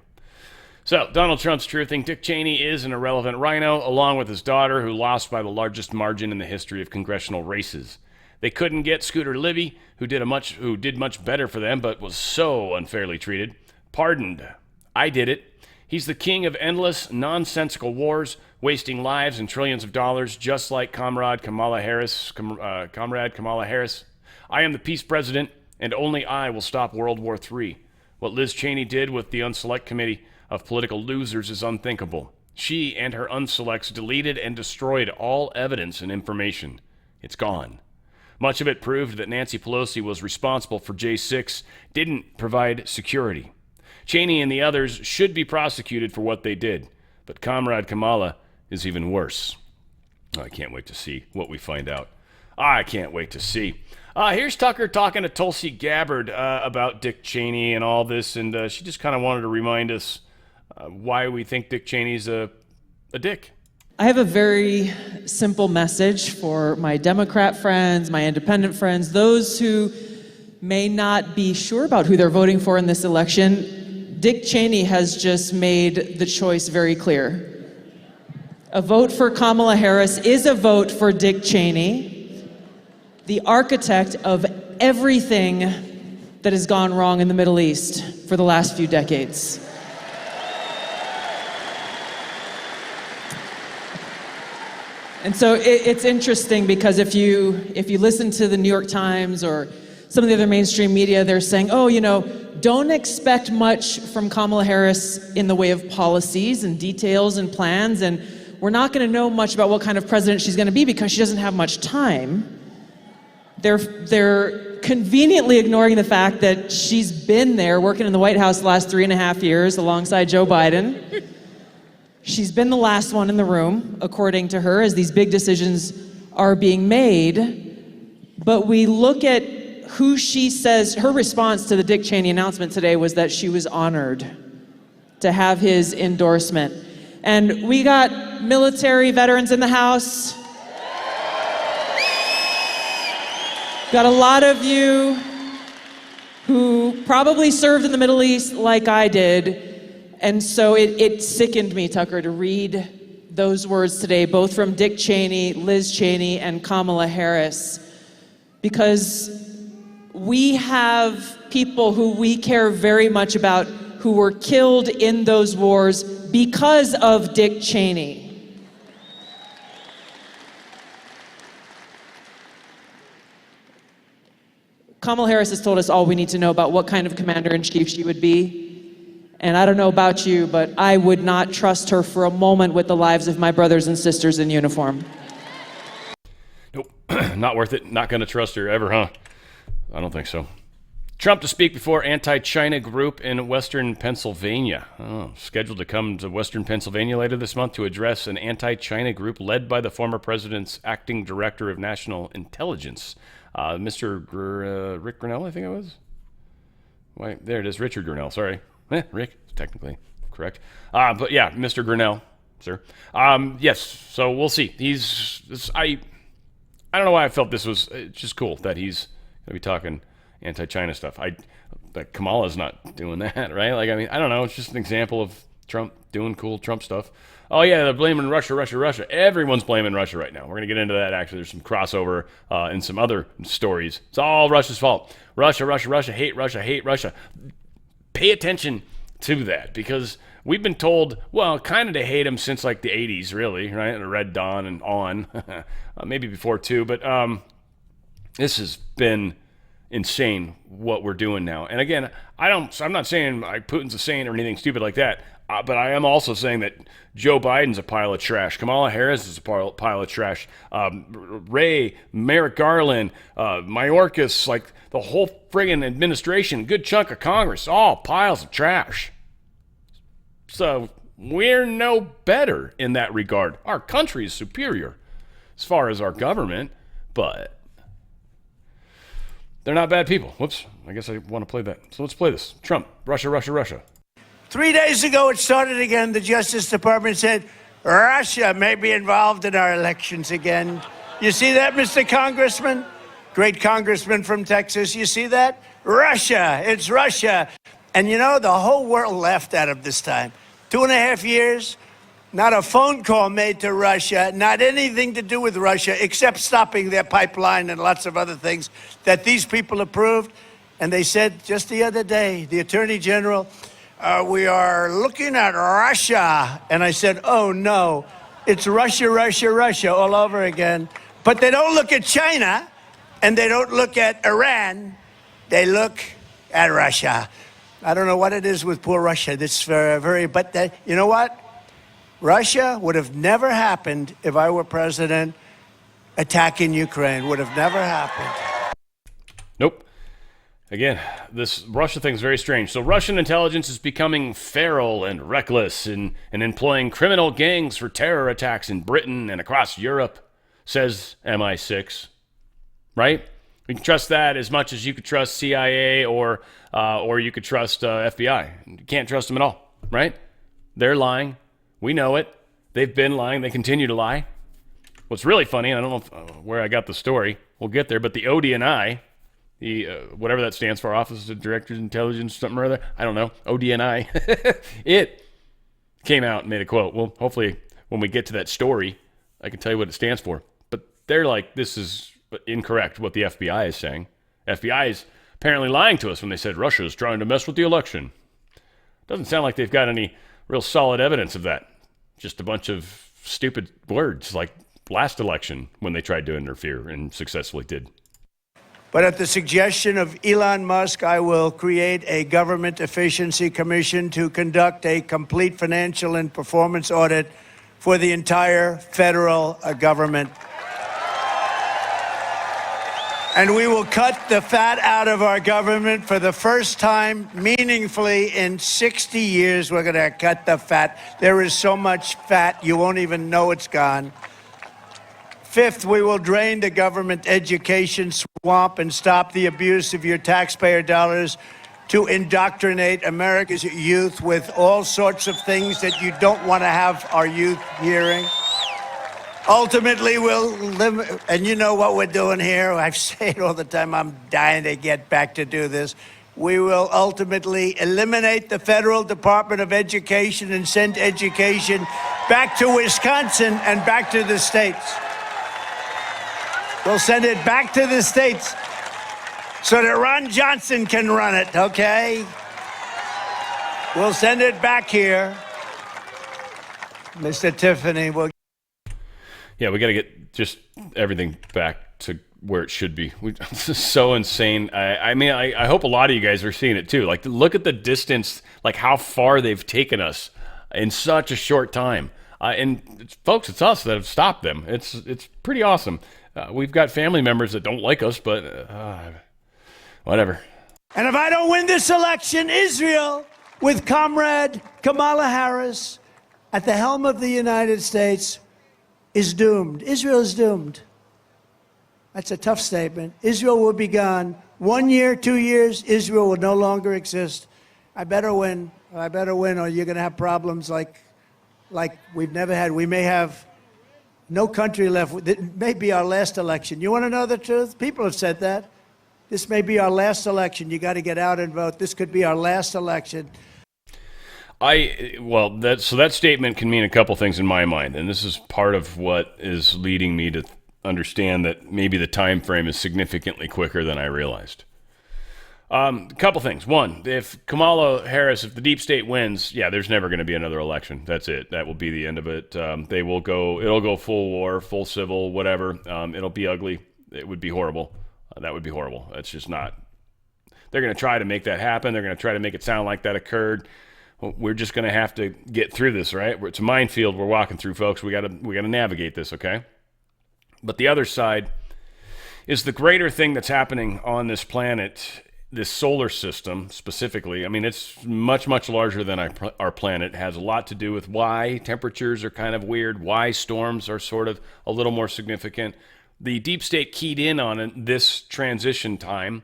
So, Donald Trump's truthing, Dick Cheney is an irrelevant rhino, along with his daughter, who lost by the largest margin in the history of congressional races. They couldn't get Scooter Libby, who did much better for them, but was so unfairly treated. Pardoned. I did it. He's the king of endless, nonsensical wars, wasting lives and trillions of dollars, just like Comrade Kamala Harris. I am the peace president, and only I will stop World War III. What Liz Cheney did with the Unselect Committee of political losers is unthinkable. She and her unselects deleted and destroyed all evidence and information. It's gone. Much of it proved that Nancy Pelosi was responsible for J6, didn't provide security. Cheney and the others should be prosecuted for what they did, but Comrade Kamala is even worse. I can't wait to see what we find out. I can't wait to see. Here's Tucker talking to Tulsi Gabbard about Dick Cheney and all this, and she just kind of wanted to remind us why we think Dick Cheney's a dick. I have a very simple message for my Democrat friends, my independent friends, those who may not be sure about who they're voting for in this election. Dick Cheney has just made the choice very clear. A vote for Kamala Harris is a vote for Dick Cheney, the architect of everything that has gone wrong in the Middle East for the last few decades. And so it's interesting because if you listen to the New York Times or some of the other mainstream media, they're saying, oh, you know, don't expect much from Kamala Harris in the way of policies and details and plans, and we're not going to know much about what kind of president she's going to be because she doesn't have much time. They're conveniently ignoring the fact that she's been there working in the White House the last 3.5 years alongside Joe Biden. She's been the last one in the room, according to her, as these big decisions are being made. But we look at who she says, her response to the Dick Cheney announcement today was that she was honored to have his endorsement. And we got military veterans in the house. Got a lot of you who probably served in the Middle East like I did. And so it sickened me, Tucker, to read those words today, both from Dick Cheney, Liz Cheney, and Kamala Harris, because we have people who we care very much about who were killed in those wars because of Dick Cheney. Kamala Harris has told us all we need to know about what kind of commander-in-chief she would be. And I don't know about you, but I would not trust her for a moment with the lives of my brothers and sisters in uniform. Nope, not worth it. Not going to trust her ever, huh? I don't think so. Trump to speak before anti-China group in Western Pennsylvania. Oh, scheduled to come to Western Pennsylvania later this month to address an anti-China group led by the former president's acting director of national intelligence, Mr. Rick Grinnell, I think it was. Wait, there it is, Richard Grinnell. Sorry, Rick, technically correct. But yeah, Mr. Grinnell, sir. Yes. So we'll see. I don't know why I felt this was just cool that he's gonna be talking anti-China stuff. But Kamala's not doing that, right? Like, I mean, I don't know. It's just an example of Trump doing cool Trump stuff. Oh, yeah, they're blaming Russia. Everyone's blaming Russia right now. We're going to get into that, actually. There's some crossover in some other stories. It's all Russia's fault. Russia, hate Russia. Pay attention to that, because we've been told, well, kind of to hate them since, like, the 80s, really, right? The Red Dawn and on. Maybe before, too. But this has been insane what we're doing now. And again, I'm not saying like Putin's a saint or anything stupid like that, but I am also saying that Joe Biden's a pile of trash. Kamala Harris is a pile of trash. Merrick Garland, Mayorkas, like the whole friggin' administration, good chunk of Congress, all piles of trash. So we're no better in that regard. Our country is superior as far as our government, but they're not bad people. Whoops. I guess I want to play that. So let's play this. Trump, Russia. 3 days ago, it started again. The Justice Department said Russia may be involved in our elections again. You see that, Mr. Congressman? Great congressman from Texas. You see that? Russia. It's Russia. And you know, the whole world laughed at him this time. 2.5 years. Not a phone call made to Russia, not anything to do with Russia, except stopping their pipeline and lots of other things that these people approved. And they said just the other day, the Attorney General, we are looking at Russia. And I said, oh, no, it's Russia all over again. But they don't look at China, and they don't look at Iran. They look at Russia. I don't know what it is with poor Russia. This very, but you know what? Russia would have never happened if I were president. Attacking Ukraine would have never happened. Nope. Again, this Russia thing is very strange. So Russian intelligence is becoming feral and reckless and employing criminal gangs for terror attacks in Britain and across Europe, says MI6. Right? We can trust that as much as you could trust CIA or you could trust FBI. You can't trust them at all, right? They're lying. We know it. They've been lying. They continue to lie. What's really funny, and I don't know where I got the story. We'll get there, but the ODNI, the whatever that stands for, Office of Directors of Intelligence, something or other, I don't know, ODNI, it came out and made a quote. Well, hopefully when we get to that story, I can tell you what it stands for. But they're like, this is incorrect, what the FBI is saying. FBI is apparently lying to us when they said Russia is trying to mess with the election. Doesn't sound like they've got any real solid evidence of that. Just a bunch of stupid words like last election when they tried to interfere and successfully did. But at the suggestion of Elon Musk, I will create a government efficiency commission to conduct a complete financial and performance audit for the entire federal government. And we will cut the fat out of our government for the first time meaningfully in 60 years. We're going to cut the fat. There is so much fat, you won't even know it's gone. Fifth, we will drain the government education swamp and stop the abuse of your taxpayer dollars to indoctrinate America's youth with all sorts of things that you don't want to have our youth hearing. Ultimately, we'll limit, and you know what we're doing here. I say it all the time. I'm dying to get back to do this. We will ultimately eliminate the Federal Department of Education and send education back to Wisconsin and back to the states. We'll send it back to the states so that Ron Johnson can run it, okay? We'll send it back here. Mr. Tiffany, will. Yeah, we got to get just everything back to where it should be. This is so insane. I hope a lot of you guys are seeing it too. Like, look at the distance, like how far they've taken us in such a short time. And folks, it's us that have stopped them. It's pretty awesome. We've got family members that don't like us, but whatever. And if I don't win this election, Israel, with Comrade Kamala Harris at the helm of the United States, is doomed. Israel is doomed. That's a tough statement. Israel will be gone. 1 year, 2 years, Israel will no longer exist. I better win. I better win, or you're going to have problems like we've never had. We may have no country left. It may be our last election. You want to know the truth? People have said that. This may be our last election. You got to get out and vote. This could be our last election. That statement can mean a couple things in my mind, and this is part of what is leading me to understand that maybe the time frame is significantly quicker than I realized. A couple things. One, if Kamala Harris, if the deep state wins, there's never going to be another election. That's it. That will be the end of it. It'll go full war, full civil, whatever. It'll be ugly. It would be horrible. That would be horrible. It's just not. They're going to try to make that happen. They're going to try to make it sound like that occurred. We're just going to have to get through this, right? It's a minefield we're walking through, folks. We got to navigate this, okay? But the other side is the greater thing that's happening on this planet, this solar system specifically. I mean, it's much, much larger than our planet. It has a lot to do with why temperatures are kind of weird, why storms are sort of a little more significant. The deep state keyed in on this transition time,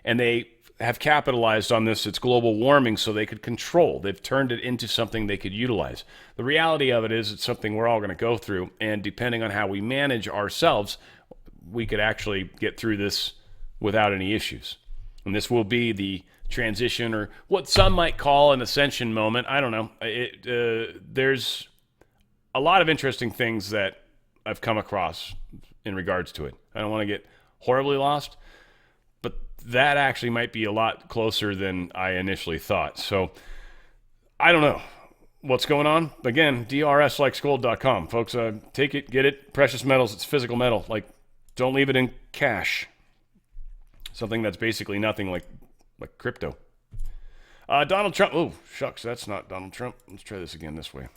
and they have capitalized on this. It's global warming, so they could control. They've turned it into something they could utilize. The reality of it is it's something we're all going to go through, and depending on how we manage ourselves, we could actually get through this without any issues. And this will be the transition, or what some might call an ascension moment. I don't know. There's a lot of interesting things that I've come across in regards to it. I don't want to get horribly lost, but that actually might be a lot closer than I initially thought. So I don't know what's going on. Again, drslikesgold.com. Folks, take it, get it. Precious metals, it's physical metal. Like, don't leave it in cash. Something that's basically nothing, like crypto. Donald Trump. Oh, shucks, that's not Donald Trump. Let's try this again this way.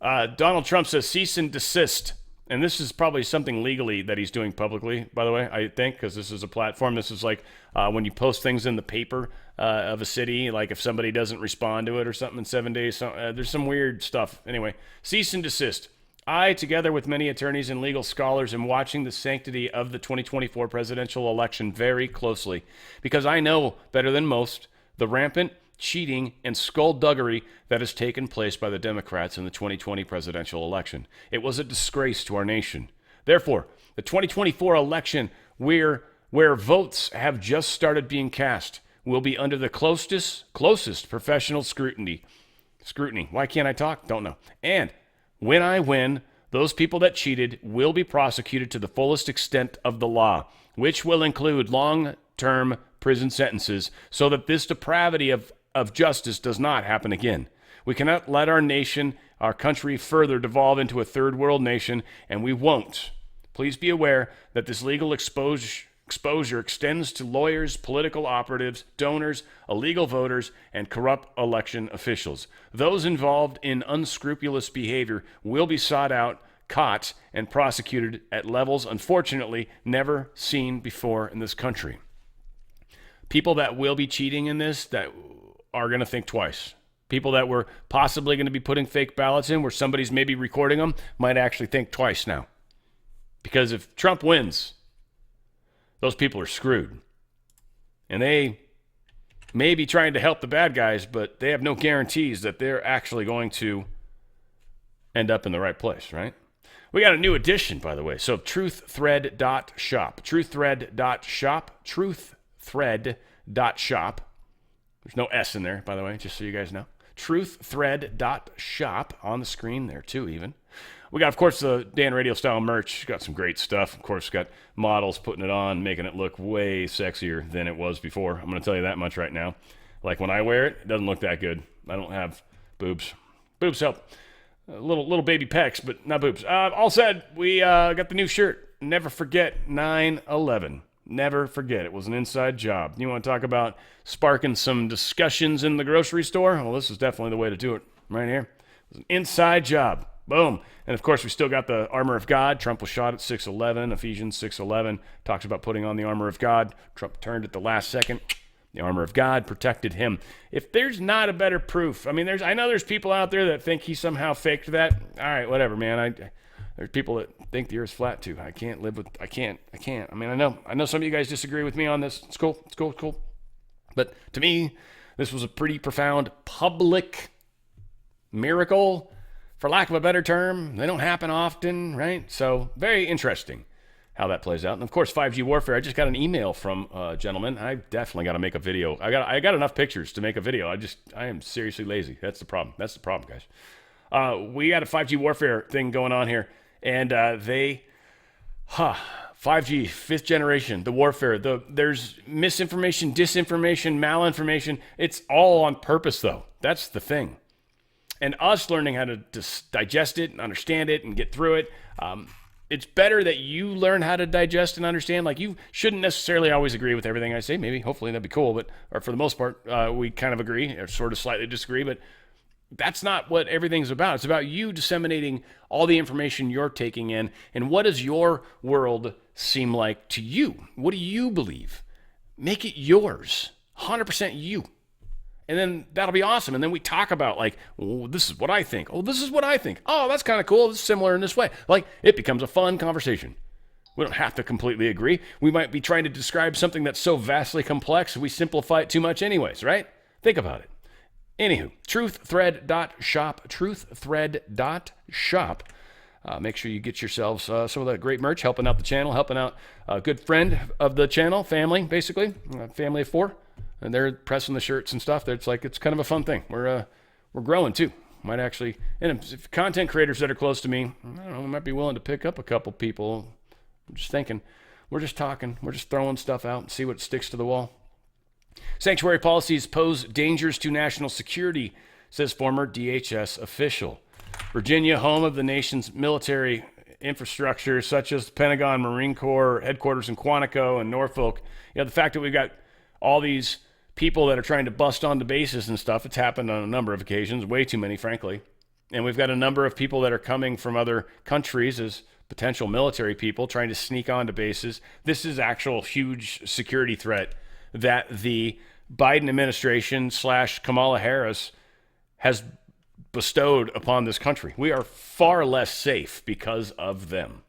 Donald Trump says cease and desist. And this is probably something legally that he's doing publicly, by the way, I think, because this is a platform. This is like when you post things in the paper of a city, like if somebody doesn't respond to it or something in 7 days. There's some weird stuff. Anyway, cease and desist. I, together with many attorneys and legal scholars, am watching the sanctity of the 2024 presidential election very closely because I know better than most the rampant cheating and skullduggery that has taken place by the Democrats in the 2020 presidential election. It was a disgrace to our nation. Therefore, the 2024 election, where votes have just started being cast, will be under the closest professional scrutiny. Why can't I talk? Don't know. And when I win, those people that cheated will be prosecuted to the fullest extent of the law, which will include long-term prison sentences, so that this depravity of justice does not happen again. We cannot let our nation, our country, further devolve into a third world nation, and we won't. Please be aware that this legal exposure extends to lawyers, political operatives, donors, illegal voters, and corrupt election officials. Those involved in unscrupulous behavior will be sought out, caught, and prosecuted at levels, unfortunately, never seen before in this country. People that will be cheating in this, that are going to think twice. People that were possibly going to be putting fake ballots in where somebody's maybe recording them might actually think twice now. Because if Trump wins, those people are screwed. And they may be trying to help the bad guys, but they have no guarantees that they're actually going to end up in the right place, right? We got a new edition, by the way. So truththread.shop. Truththread.shop. Truththread.shop. There's no S in there, by the way, just so you guys know. truththread.shop on the screen there too even. We got, of course, the Dan Radio style merch. Got some great stuff. Of course, got models putting it on, making it look way sexier than it was before. I'm going to tell you that much right now. Like when I wear it, it doesn't look that good. I don't have boobs. Boobs help. Little baby pecs, but not boobs. All said, we got the new shirt. Never forget 9/11. Never forget. It was an inside job. You want to talk about sparking some discussions in the grocery store? Well, this is definitely the way to do it right here. It was an inside job. Boom. And, of course, we still got the armor of God. Trump was shot at 6/11. Ephesians 6:11 talks about putting on the armor of God. Trump turned at the last second. The armor of God protected him. If there's not a better proof, I mean, I know there's people out there that think he somehow faked that. All right, whatever, man. There's people that think the Earth's flat too. I can't. I mean, I know some of you guys disagree with me on this. It's cool. It's cool. But to me, this was a pretty profound public miracle, for lack of a better term. They don't happen often, right? So very interesting how that plays out. And of course, 5G warfare. I just got an email from a gentleman. I definitely got to make a video. I got enough pictures to make a video. I am seriously lazy. That's the problem, guys. We got a 5G warfare thing going on here, and 5G, fifth generation, the warfare, there's misinformation, disinformation, malinformation. It's all on purpose, though. That's the thing. And us learning how to digest it and understand it and get through it, it's better that you learn how to digest and understand. Like, you shouldn't necessarily always agree with everything I say. Maybe, hopefully, that'd be cool. But for the most part, we kind of agree or sort of slightly disagree. But that's not what everything's about. It's about you disseminating all the information you're taking in. And what does your world seem like to you? What do you believe? Make it yours. 100% you. And then that'll be awesome. And then we talk about, like, oh, this is what I think. Oh, this is what I think. Oh, that's kind of cool. It's similar in this way. Like, it becomes a fun conversation. We don't have to completely agree. We might be trying to describe something that's so vastly complex, we simplify it too much anyways, right? Think about it. Anywho, truththread.shop, truththread.shop. Make sure you get yourselves some of that great merch, helping out the channel, helping out a good friend of the channel, family, basically, family of four. And they're pressing the shirts and stuff. It's kind of a fun thing. We're growing too. Might actually, and if content creators that are close to me, I don't know, we might be willing to pick up a couple people. I'm just thinking. We're just talking. We're just throwing stuff out and see what sticks to the wall. Sanctuary policies pose dangers to national security, says former DHS official. Virginia, home of the nation's military infrastructure, such as the Pentagon, Marine Corps headquarters in Quantico and Norfolk. The fact that we've got all these people that are trying to bust onto bases and stuff, it's happened on a number of occasions, way too many, frankly. And we've got a number of people that are coming from other countries as potential military people trying to sneak onto bases. This is actual huge security threat that the Biden administration / Kamala Harris has bestowed upon this country. We are far less safe because of them.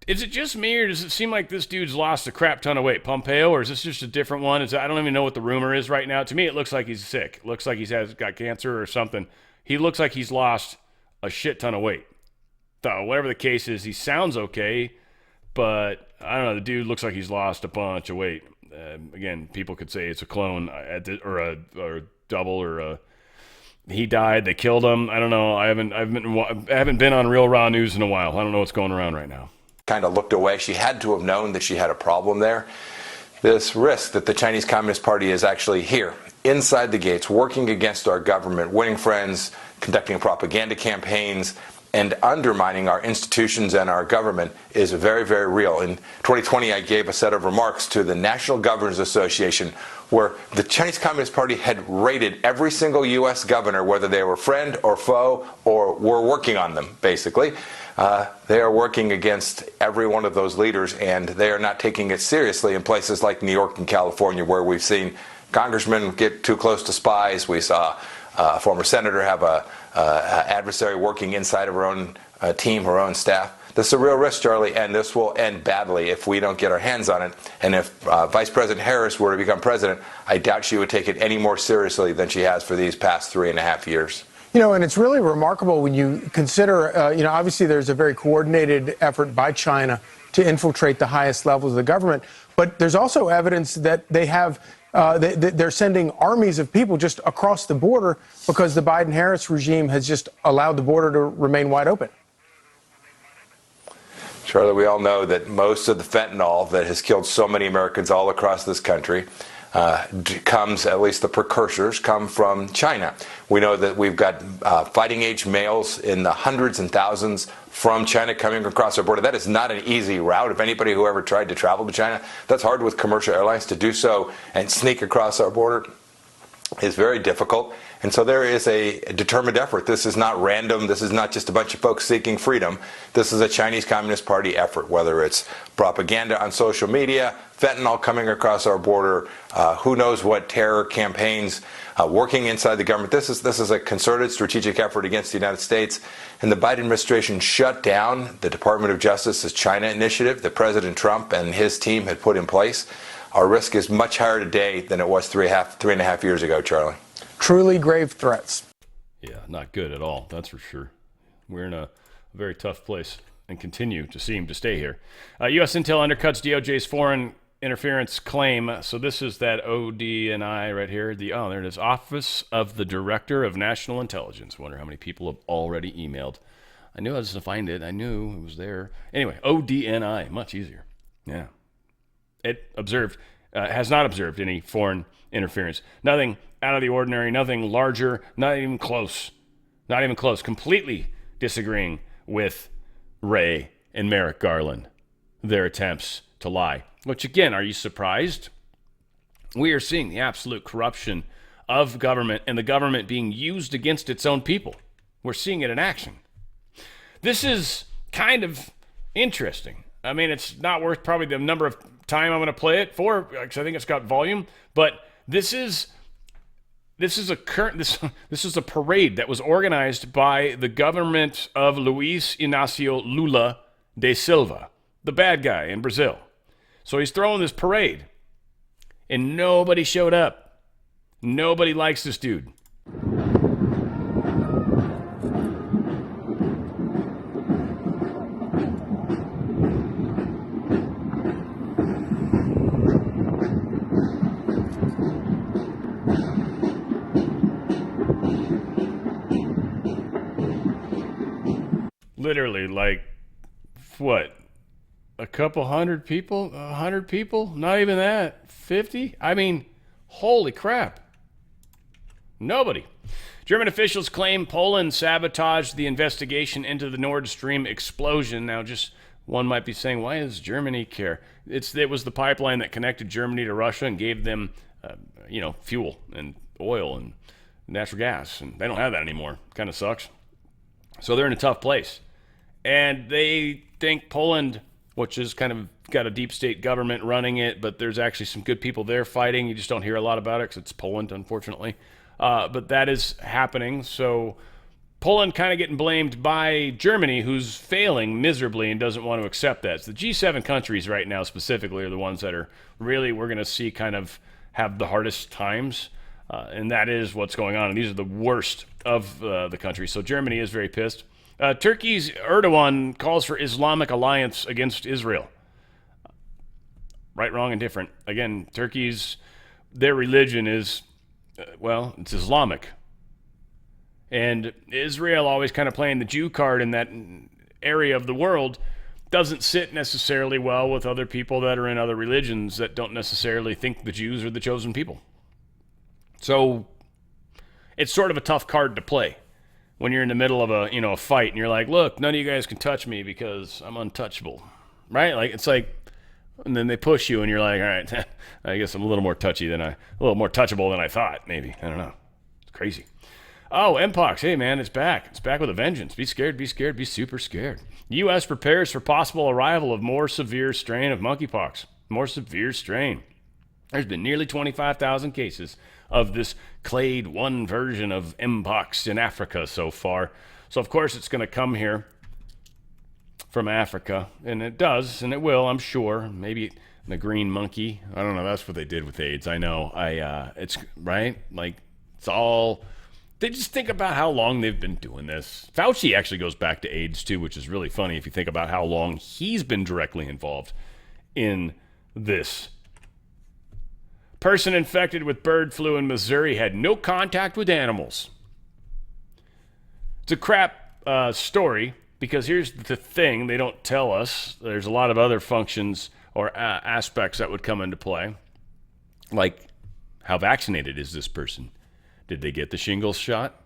Is it just me, or does it seem like this dude's lost a crap ton of weight, Pompeo, or is this just a different one? I don't even know what the rumor is right now. To me, it looks like he's sick. It looks like he's got cancer or something. He looks like he's lost a shit ton of weight. So whatever the case is, he sounds okay, but I don't know. The dude looks like he's lost a bunch of weight. Again, people could say it's a clone or a double or he died. They killed him. I don't know. I haven't been on Real Raw News in a while. I don't know what's going around right now. Kind of looked away. She had to have known that she had a problem there. This risk that the Chinese Communist Party is actually here, inside the gates, working against our government, winning friends, conducting propaganda campaigns, and undermining our institutions and our government is very, very real. In 2020, I gave a set of remarks to the National Governors Association where the Chinese Communist Party had rated every single U.S. governor, whether they were friend or foe or were working on them, basically. They are working against every one of those leaders, and they are not taking it seriously in places like New York and California, where we've seen congressmen get too close to spies. We saw a former senator have a adversary working inside of her own team, her own staff. This is a real risk, Charlie, and this will end badly if we don't get our hands on it. And if Vice President Harris were to become president, I doubt she would take it any more seriously than she has for these past 3.5 years. And it's really remarkable when you consider, obviously there's a very coordinated effort by China to infiltrate the highest levels of the government, but there's also evidence that they have They're sending armies of people just across the border because the Biden-Harris regime has just allowed the border to remain wide open. Charlie, we all know that most of the fentanyl that has killed so many Americans all across this country comes, at least the precursors, come from China. We know that we've got fighting age males in the hundreds and thousands from China coming across our border. That is not an easy route. If anybody who ever tried to travel to China, that's hard with commercial airlines to do so and sneak across our border is very difficult. And so there is a determined effort. This is not random. This is not just a bunch of folks seeking freedom. This is a Chinese Communist Party effort, whether it's propaganda on social media, fentanyl coming across our border, who knows what terror campaigns working inside the government. This is a concerted strategic effort against the United States. And the Biden administration shut down the Department of Justice's China initiative that President Trump and his team had put in place. Our risk is much higher today than it was three and a half years ago, Charlie. Truly grave threats. Yeah, not good at all. That's for sure. We're in a very tough place and continue to seem to stay here. U.S. intel undercuts DOJ's foreign interference claim. So this is that ODNI right here. There it is. Office of the Director of National Intelligence. Wonder how many people have already emailed. I knew I was going to find it. I knew it was there. Anyway, ODNI. Much easier. Yeah. It has not observed any foreign interference. Nothing out of the ordinary, nothing larger, not even close. Not even close. Completely disagreeing with Ray and Merrick Garland, their attempts to lie. Which, again, are you surprised? We are seeing the absolute corruption of government and the government being used against its own people. We're seeing it in action. This is kind of interesting. I mean, it's not worth probably the number of time I'm going to play it for, because I think it's got volume, but this is a parade that was organized by the government of Luiz Inácio Lula da Silva, the bad guy in Brazil. So he's throwing this parade, and nobody showed up. Nobody likes this dude. Literally, like, what? A couple hundred people? 100 people? Not even that. 50? I mean, holy crap. Nobody. German officials claim Poland sabotaged the investigation into the Nord Stream explosion. Now, just one might be saying, why does Germany care? It was the pipeline that connected Germany to Russia and gave them, fuel and oil and natural gas. And they don't have that anymore. Kind of sucks. So they're in a tough place. And they think Poland, which has kind of got a deep state government running it, but there's actually some good people there fighting. You just don't hear a lot about it because it's Poland, unfortunately. But that is happening. So Poland kind of getting blamed by Germany, who's failing miserably and doesn't want to accept that. So the G7 countries right now specifically are the ones that are really, we're going to see kind of have the hardest times. And that is what's going on. And these are the worst of the countries. So Germany is very pissed. Turkey's Erdogan calls for Islamic alliance against Israel. Right, wrong, and different. Again, their religion is, it's Islamic. And Israel, always kind of playing the Jew card in that area of the world, doesn't sit necessarily well with other people that are in other religions that don't necessarily think the Jews are the chosen people. So it's sort of a tough card to play when you're in the middle of a fight and you're like, look, none of you guys can touch me because I'm untouchable, right? Like, it's like, and then they push you and you're like, all right, I guess I'm a little more touchable than I thought, maybe. I don't know. It's crazy. Oh, Mpox. Hey, man, it's back. It's back with a vengeance. Be scared, be super scared. U.S. prepares for possible arrival of more severe strain of monkeypox. More severe strain. There's been nearly 25,000 cases of this clade 1 version of Mpox in Africa so far. So, of course, it's going to come here from Africa. And it does, and it will, I'm sure. Maybe the green monkey. I don't know. That's what they did with AIDS. I know. It's, right? Like, it's all... They just think about how long they've been doing this. Fauci actually goes back to AIDS, too, which is really funny if you think about how long he's been directly involved in this. Person infected with bird flu in Missouri had no contact with animals. It's a crap story, because here's the thing they don't tell us. There's a lot of other functions or aspects that would come into play, like how vaccinated is this person? Did they get the shingles shot?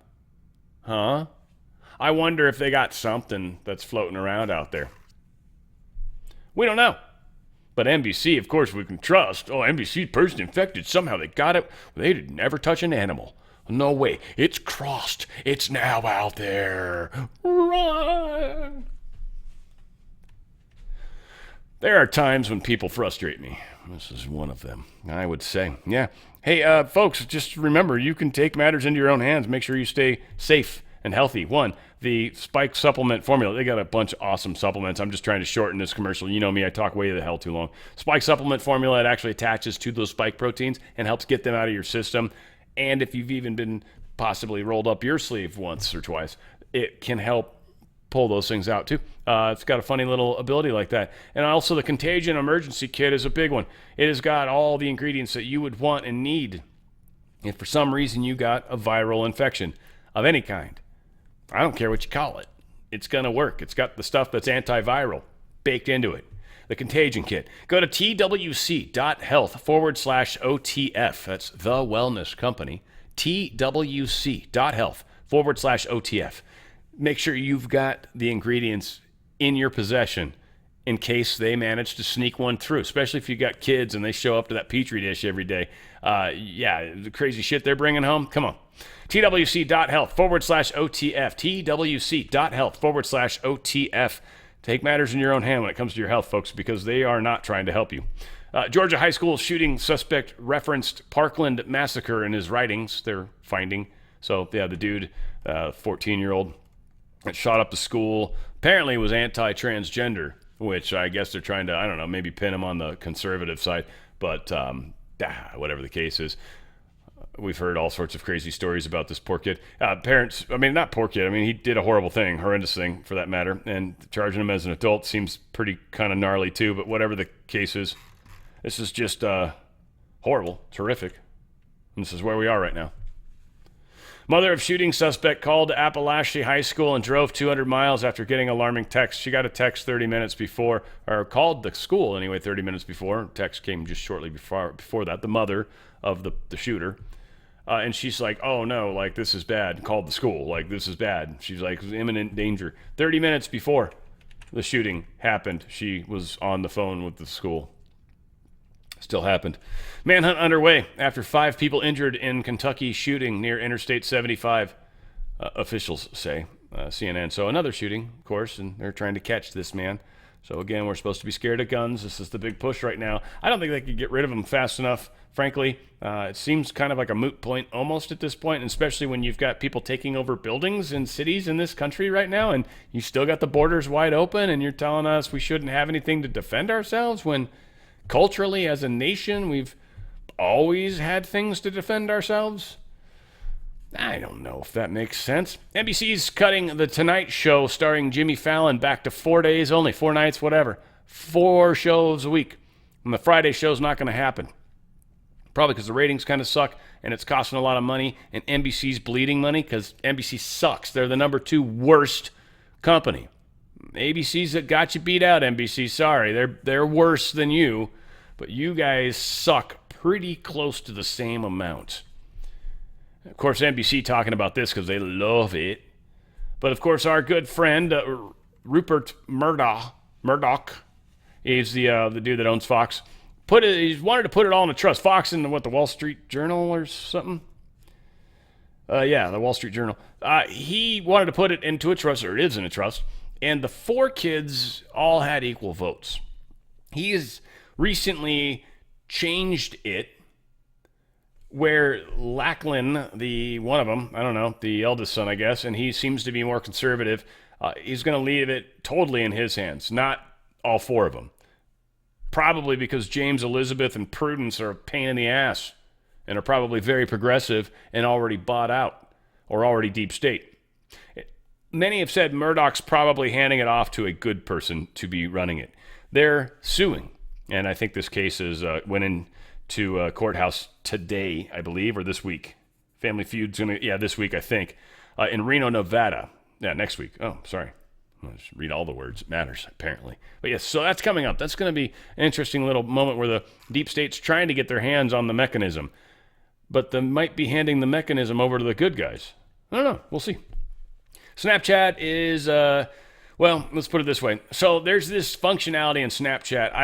Huh? I wonder if they got something that's floating around out there. We don't know. But NBC, of course, we can trust. Oh, NBC person infected. Somehow they got it. They did never touch an animal. No way. It's crossed. It's now out there. Run. There are times when people frustrate me. This is one of them, I would say. Yeah. Hey, folks, just remember, you can take matters into your own hands. Make sure you stay safe and healthy. One, the Spike supplement formula. They got a bunch of awesome supplements. I'm just trying to shorten this commercial. You know me, I talk way the hell too long. Spike supplement formula, it actually attaches to those spike proteins and helps get them out of your system. And if you've even been possibly rolled up your sleeve once or twice, it can help pull those things out too. It's got a funny little ability like that. And also the Contagion Emergency Kit is a big one. It has got all the ingredients that you would want and need if for some reason you got a viral infection of any kind. I don't care what you call it. It's going to work. It's got the stuff that's antiviral baked into it. The Contagion Kit. Go to twc.health/OTF. That's the wellness company. twc.health/OTF. Make sure you've got the ingredients in your possession in case they manage to sneak one through, especially if you got kids and they show up to that Petri dish every day. Yeah, the crazy shit they're bringing home. Come on. twc.health/OTF. twc.health/OTF. Take matters in your own hand when it comes to your health, folks, because they are not trying to help you. Georgia high school shooting suspect referenced Parkland massacre in his writings, they're finding. So, yeah, the dude, 14-year-old, that shot up the school, apparently was anti-transgender, which I guess they're trying to, I don't know, maybe pin him on the conservative side. But whatever the case is, we've heard all sorts of crazy stories about this poor kid. Parents, I mean, not poor kid. I mean, he did a horrible thing, horrendous thing for that matter. And charging him as an adult seems pretty kind of gnarly too. But whatever the case is, this is just horrible, terrific. And this is where we are right now. Mother of shooting suspect called Appalachia High School and drove 200 miles after getting alarming text. She got a text 30 minutes before, or called the school anyway 30 minutes before. Text came just shortly before that. The mother of the shooter. And she's like, oh no, like this is bad. Called the school, like this is bad. She's like, imminent danger. 30 minutes before the shooting happened, she was on the phone with the school. Still happened. Manhunt underway after 5 people injured in Kentucky shooting near Interstate 75, officials say. CNN. So another shooting, of course, and they're trying to catch this man. So again, we're supposed to be scared of guns. This is the big push right now. I don't think they could get rid of them fast enough, frankly. It seems kind of like a moot point almost at this point, and especially when you've got people taking over buildings in cities in this country right now, and you still got the borders wide open, and you're telling us we shouldn't have anything to defend ourselves when culturally, as a nation, we've always had things to defend ourselves. I don't know if that makes sense. NBC's cutting The Tonight Show starring Jimmy Fallon back to 4 days only, 4 nights, whatever. 4 shows a week. And the Friday show's not going to happen. Probably because the ratings kind of suck and it's costing a lot of money and NBC's bleeding money because NBC sucks. They're the number 2 worst company. ABC's that got you beat out, NBC. Sorry, they're worse than you. But you guys suck pretty close to the same amount. Of course, NBC talking about this because they love it. But of course, our good friend Rupert Murdoch is the dude that owns Fox. He wanted to put it all in a trust. Fox and the Wall Street Journal or something. Yeah, the Wall Street Journal. He wanted to put it into a trust, or it is in a trust. And the 4 kids all had equal votes. He has recently changed it where Lachlan, the one of them, I don't know, the eldest son, I guess, and he seems to be more conservative, he's going to leave it totally in his hands, not all 4 of them. Probably because James, Elizabeth, and Prudence are a pain in the ass and are probably very progressive and already bought out or already deep state. Many have said Murdoch's probably handing it off to a good person to be running it. They're suing. And I think this case is went in to courthouse today, I believe, or this week. Family Feud's this week, I think, in Reno, Nevada. Yeah, next week. Oh, sorry. I'll just read all the words. It matters, apparently. But yes, so that's coming up. That's going to be an interesting little moment where the deep state's trying to get their hands on the mechanism. But they might be handing the mechanism over to the good guys. I don't know. We'll see. Snapchat is, let's put it this way. So there's this functionality in Snapchat.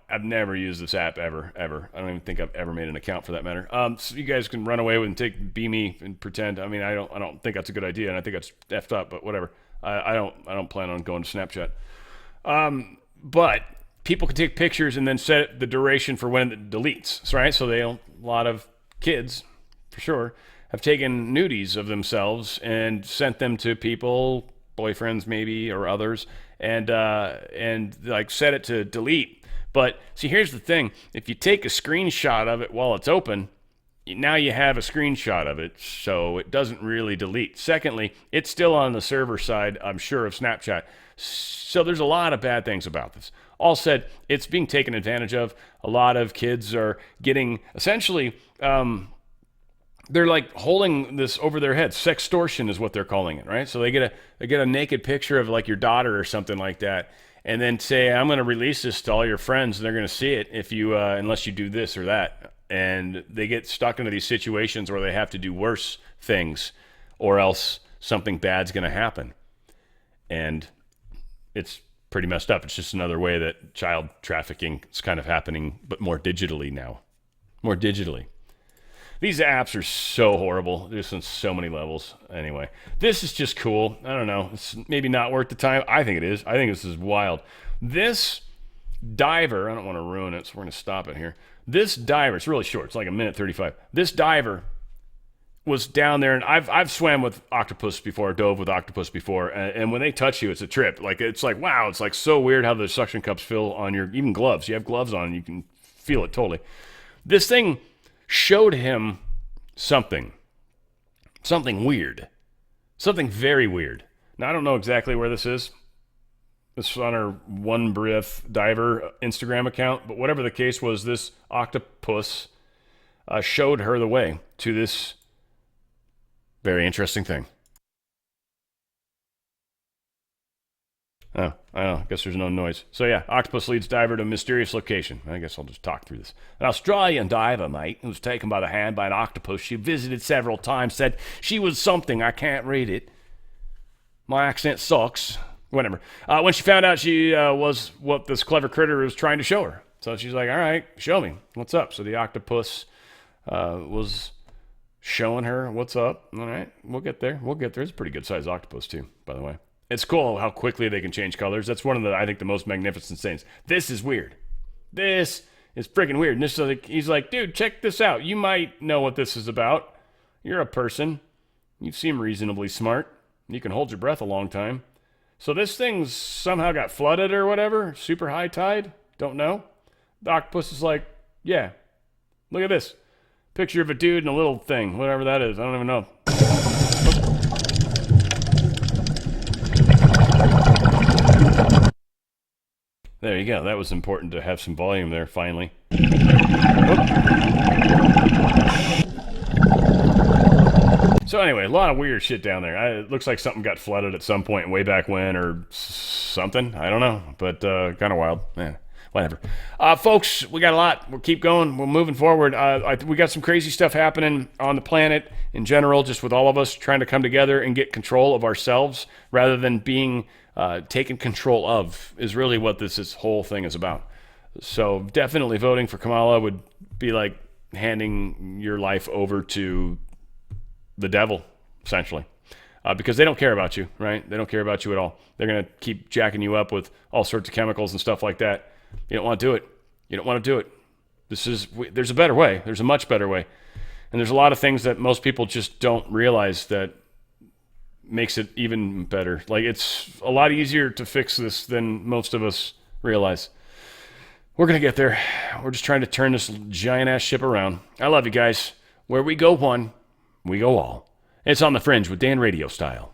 I've never used this app ever. I don't even think I've ever made an account for that matter. So you guys can run away with and be me and pretend. I mean, I don't think that's a good idea, and I think that's effed up. But whatever. I don't plan on going to Snapchat. But people can take pictures and then set the duration for when it deletes. Right? So a lot of kids, for sure, have taken nudies of themselves and sent them to people, boyfriends maybe or others, and like set it to delete. But see, here's the thing: if you take a screenshot of it while it's open, now you have a screenshot of it, so it doesn't really delete. Secondly, it's still on the server side, I'm sure, of Snapchat. So there's a lot of bad things about this. All said, it's being taken advantage of. A lot of kids are getting, essentially, they're like holding this over their heads. Sextortion is what they're calling it, right? So they get a naked picture of like your daughter or something like that, and then say, I'm going to release this to all your friends, and they're going to see it if you, unless you do this or that. And they get stuck into these situations where they have to do worse things, or else something bad's going to happen. And it's pretty messed up. It's just another way that child trafficking is kind of happening, but more digitally now. More digitally. These apps are so horrible. There's on so many levels. Anyway, this is just cool. I don't know. It's maybe not worth the time. I think it is. I think this is wild. This diver, I don't want to ruin it, so we're going to stop it here. This diver, it's really short. It's like a minute 35. This diver was down there, and I've swam with octopus before, dove with octopus before, and when they touch you, it's a trip. Like it's like, wow, it's like so weird how the suction cups feel on your, even gloves. You have gloves on, and you can feel it totally. This thing showed him something weird, something very weird. Now, I don't know exactly where this is. This is on her One Breath Diver Instagram account, but whatever the case was, this octopus showed her the way to this very interesting thing. Oh, I don't know. I guess there's no noise. So yeah, octopus leads diver to a mysterious location. I guess I'll just talk through this. An Australian diver, mate, who was taken by the hand by an octopus she visited several times, said she was something. I can't read it. My accent sucks. Whatever. When she found out she was what this clever critter was trying to show her. So she's like, all right, show me. What's up? So the octopus was showing her what's up. All right, we'll get there. It's a pretty good sized octopus too, by the way. It's cool how quickly they can change colors. That's one of the, I think, the most magnificent things. This is weird. This is freaking weird. And this is like, he's like, dude, check this out. You might know what this is about. You're a person. You seem reasonably smart. You can hold your breath a long time. So this thing somehow got flooded or whatever, super high tide, don't know. The octopus is like, yeah, look at this. Picture of a dude and a little thing, whatever that is, I don't even know. There you go, that was important to have some volume there, finally. So anyway, a lot of weird shit down there. It looks like something got flooded at some point way back when or something. I don't know, but kind of wild. Yeah, whatever. Folks, we got a lot. We'll keep going. We're moving forward. We got some crazy stuff happening on the planet in general, just with all of us trying to come together and get control of ourselves rather than being taken control of is really what this whole thing is about. So definitely voting for Kamala would be like handing your life over to the devil, essentially, because they don't care about you, right? They don't care about you at all. They're going to keep jacking you up with all sorts of chemicals and stuff like that. You don't want to do it. You don't want to do it. There's a better way. There's a much better way. And there's a lot of things that most people just don't realize that makes it even better. Like, it's a lot easier to fix this than most of us realize. We're going to get there. We're just trying to turn this giant-ass ship around. I love you guys. Where we go one, we go all. It's on the Fringe with Dan Radio Style.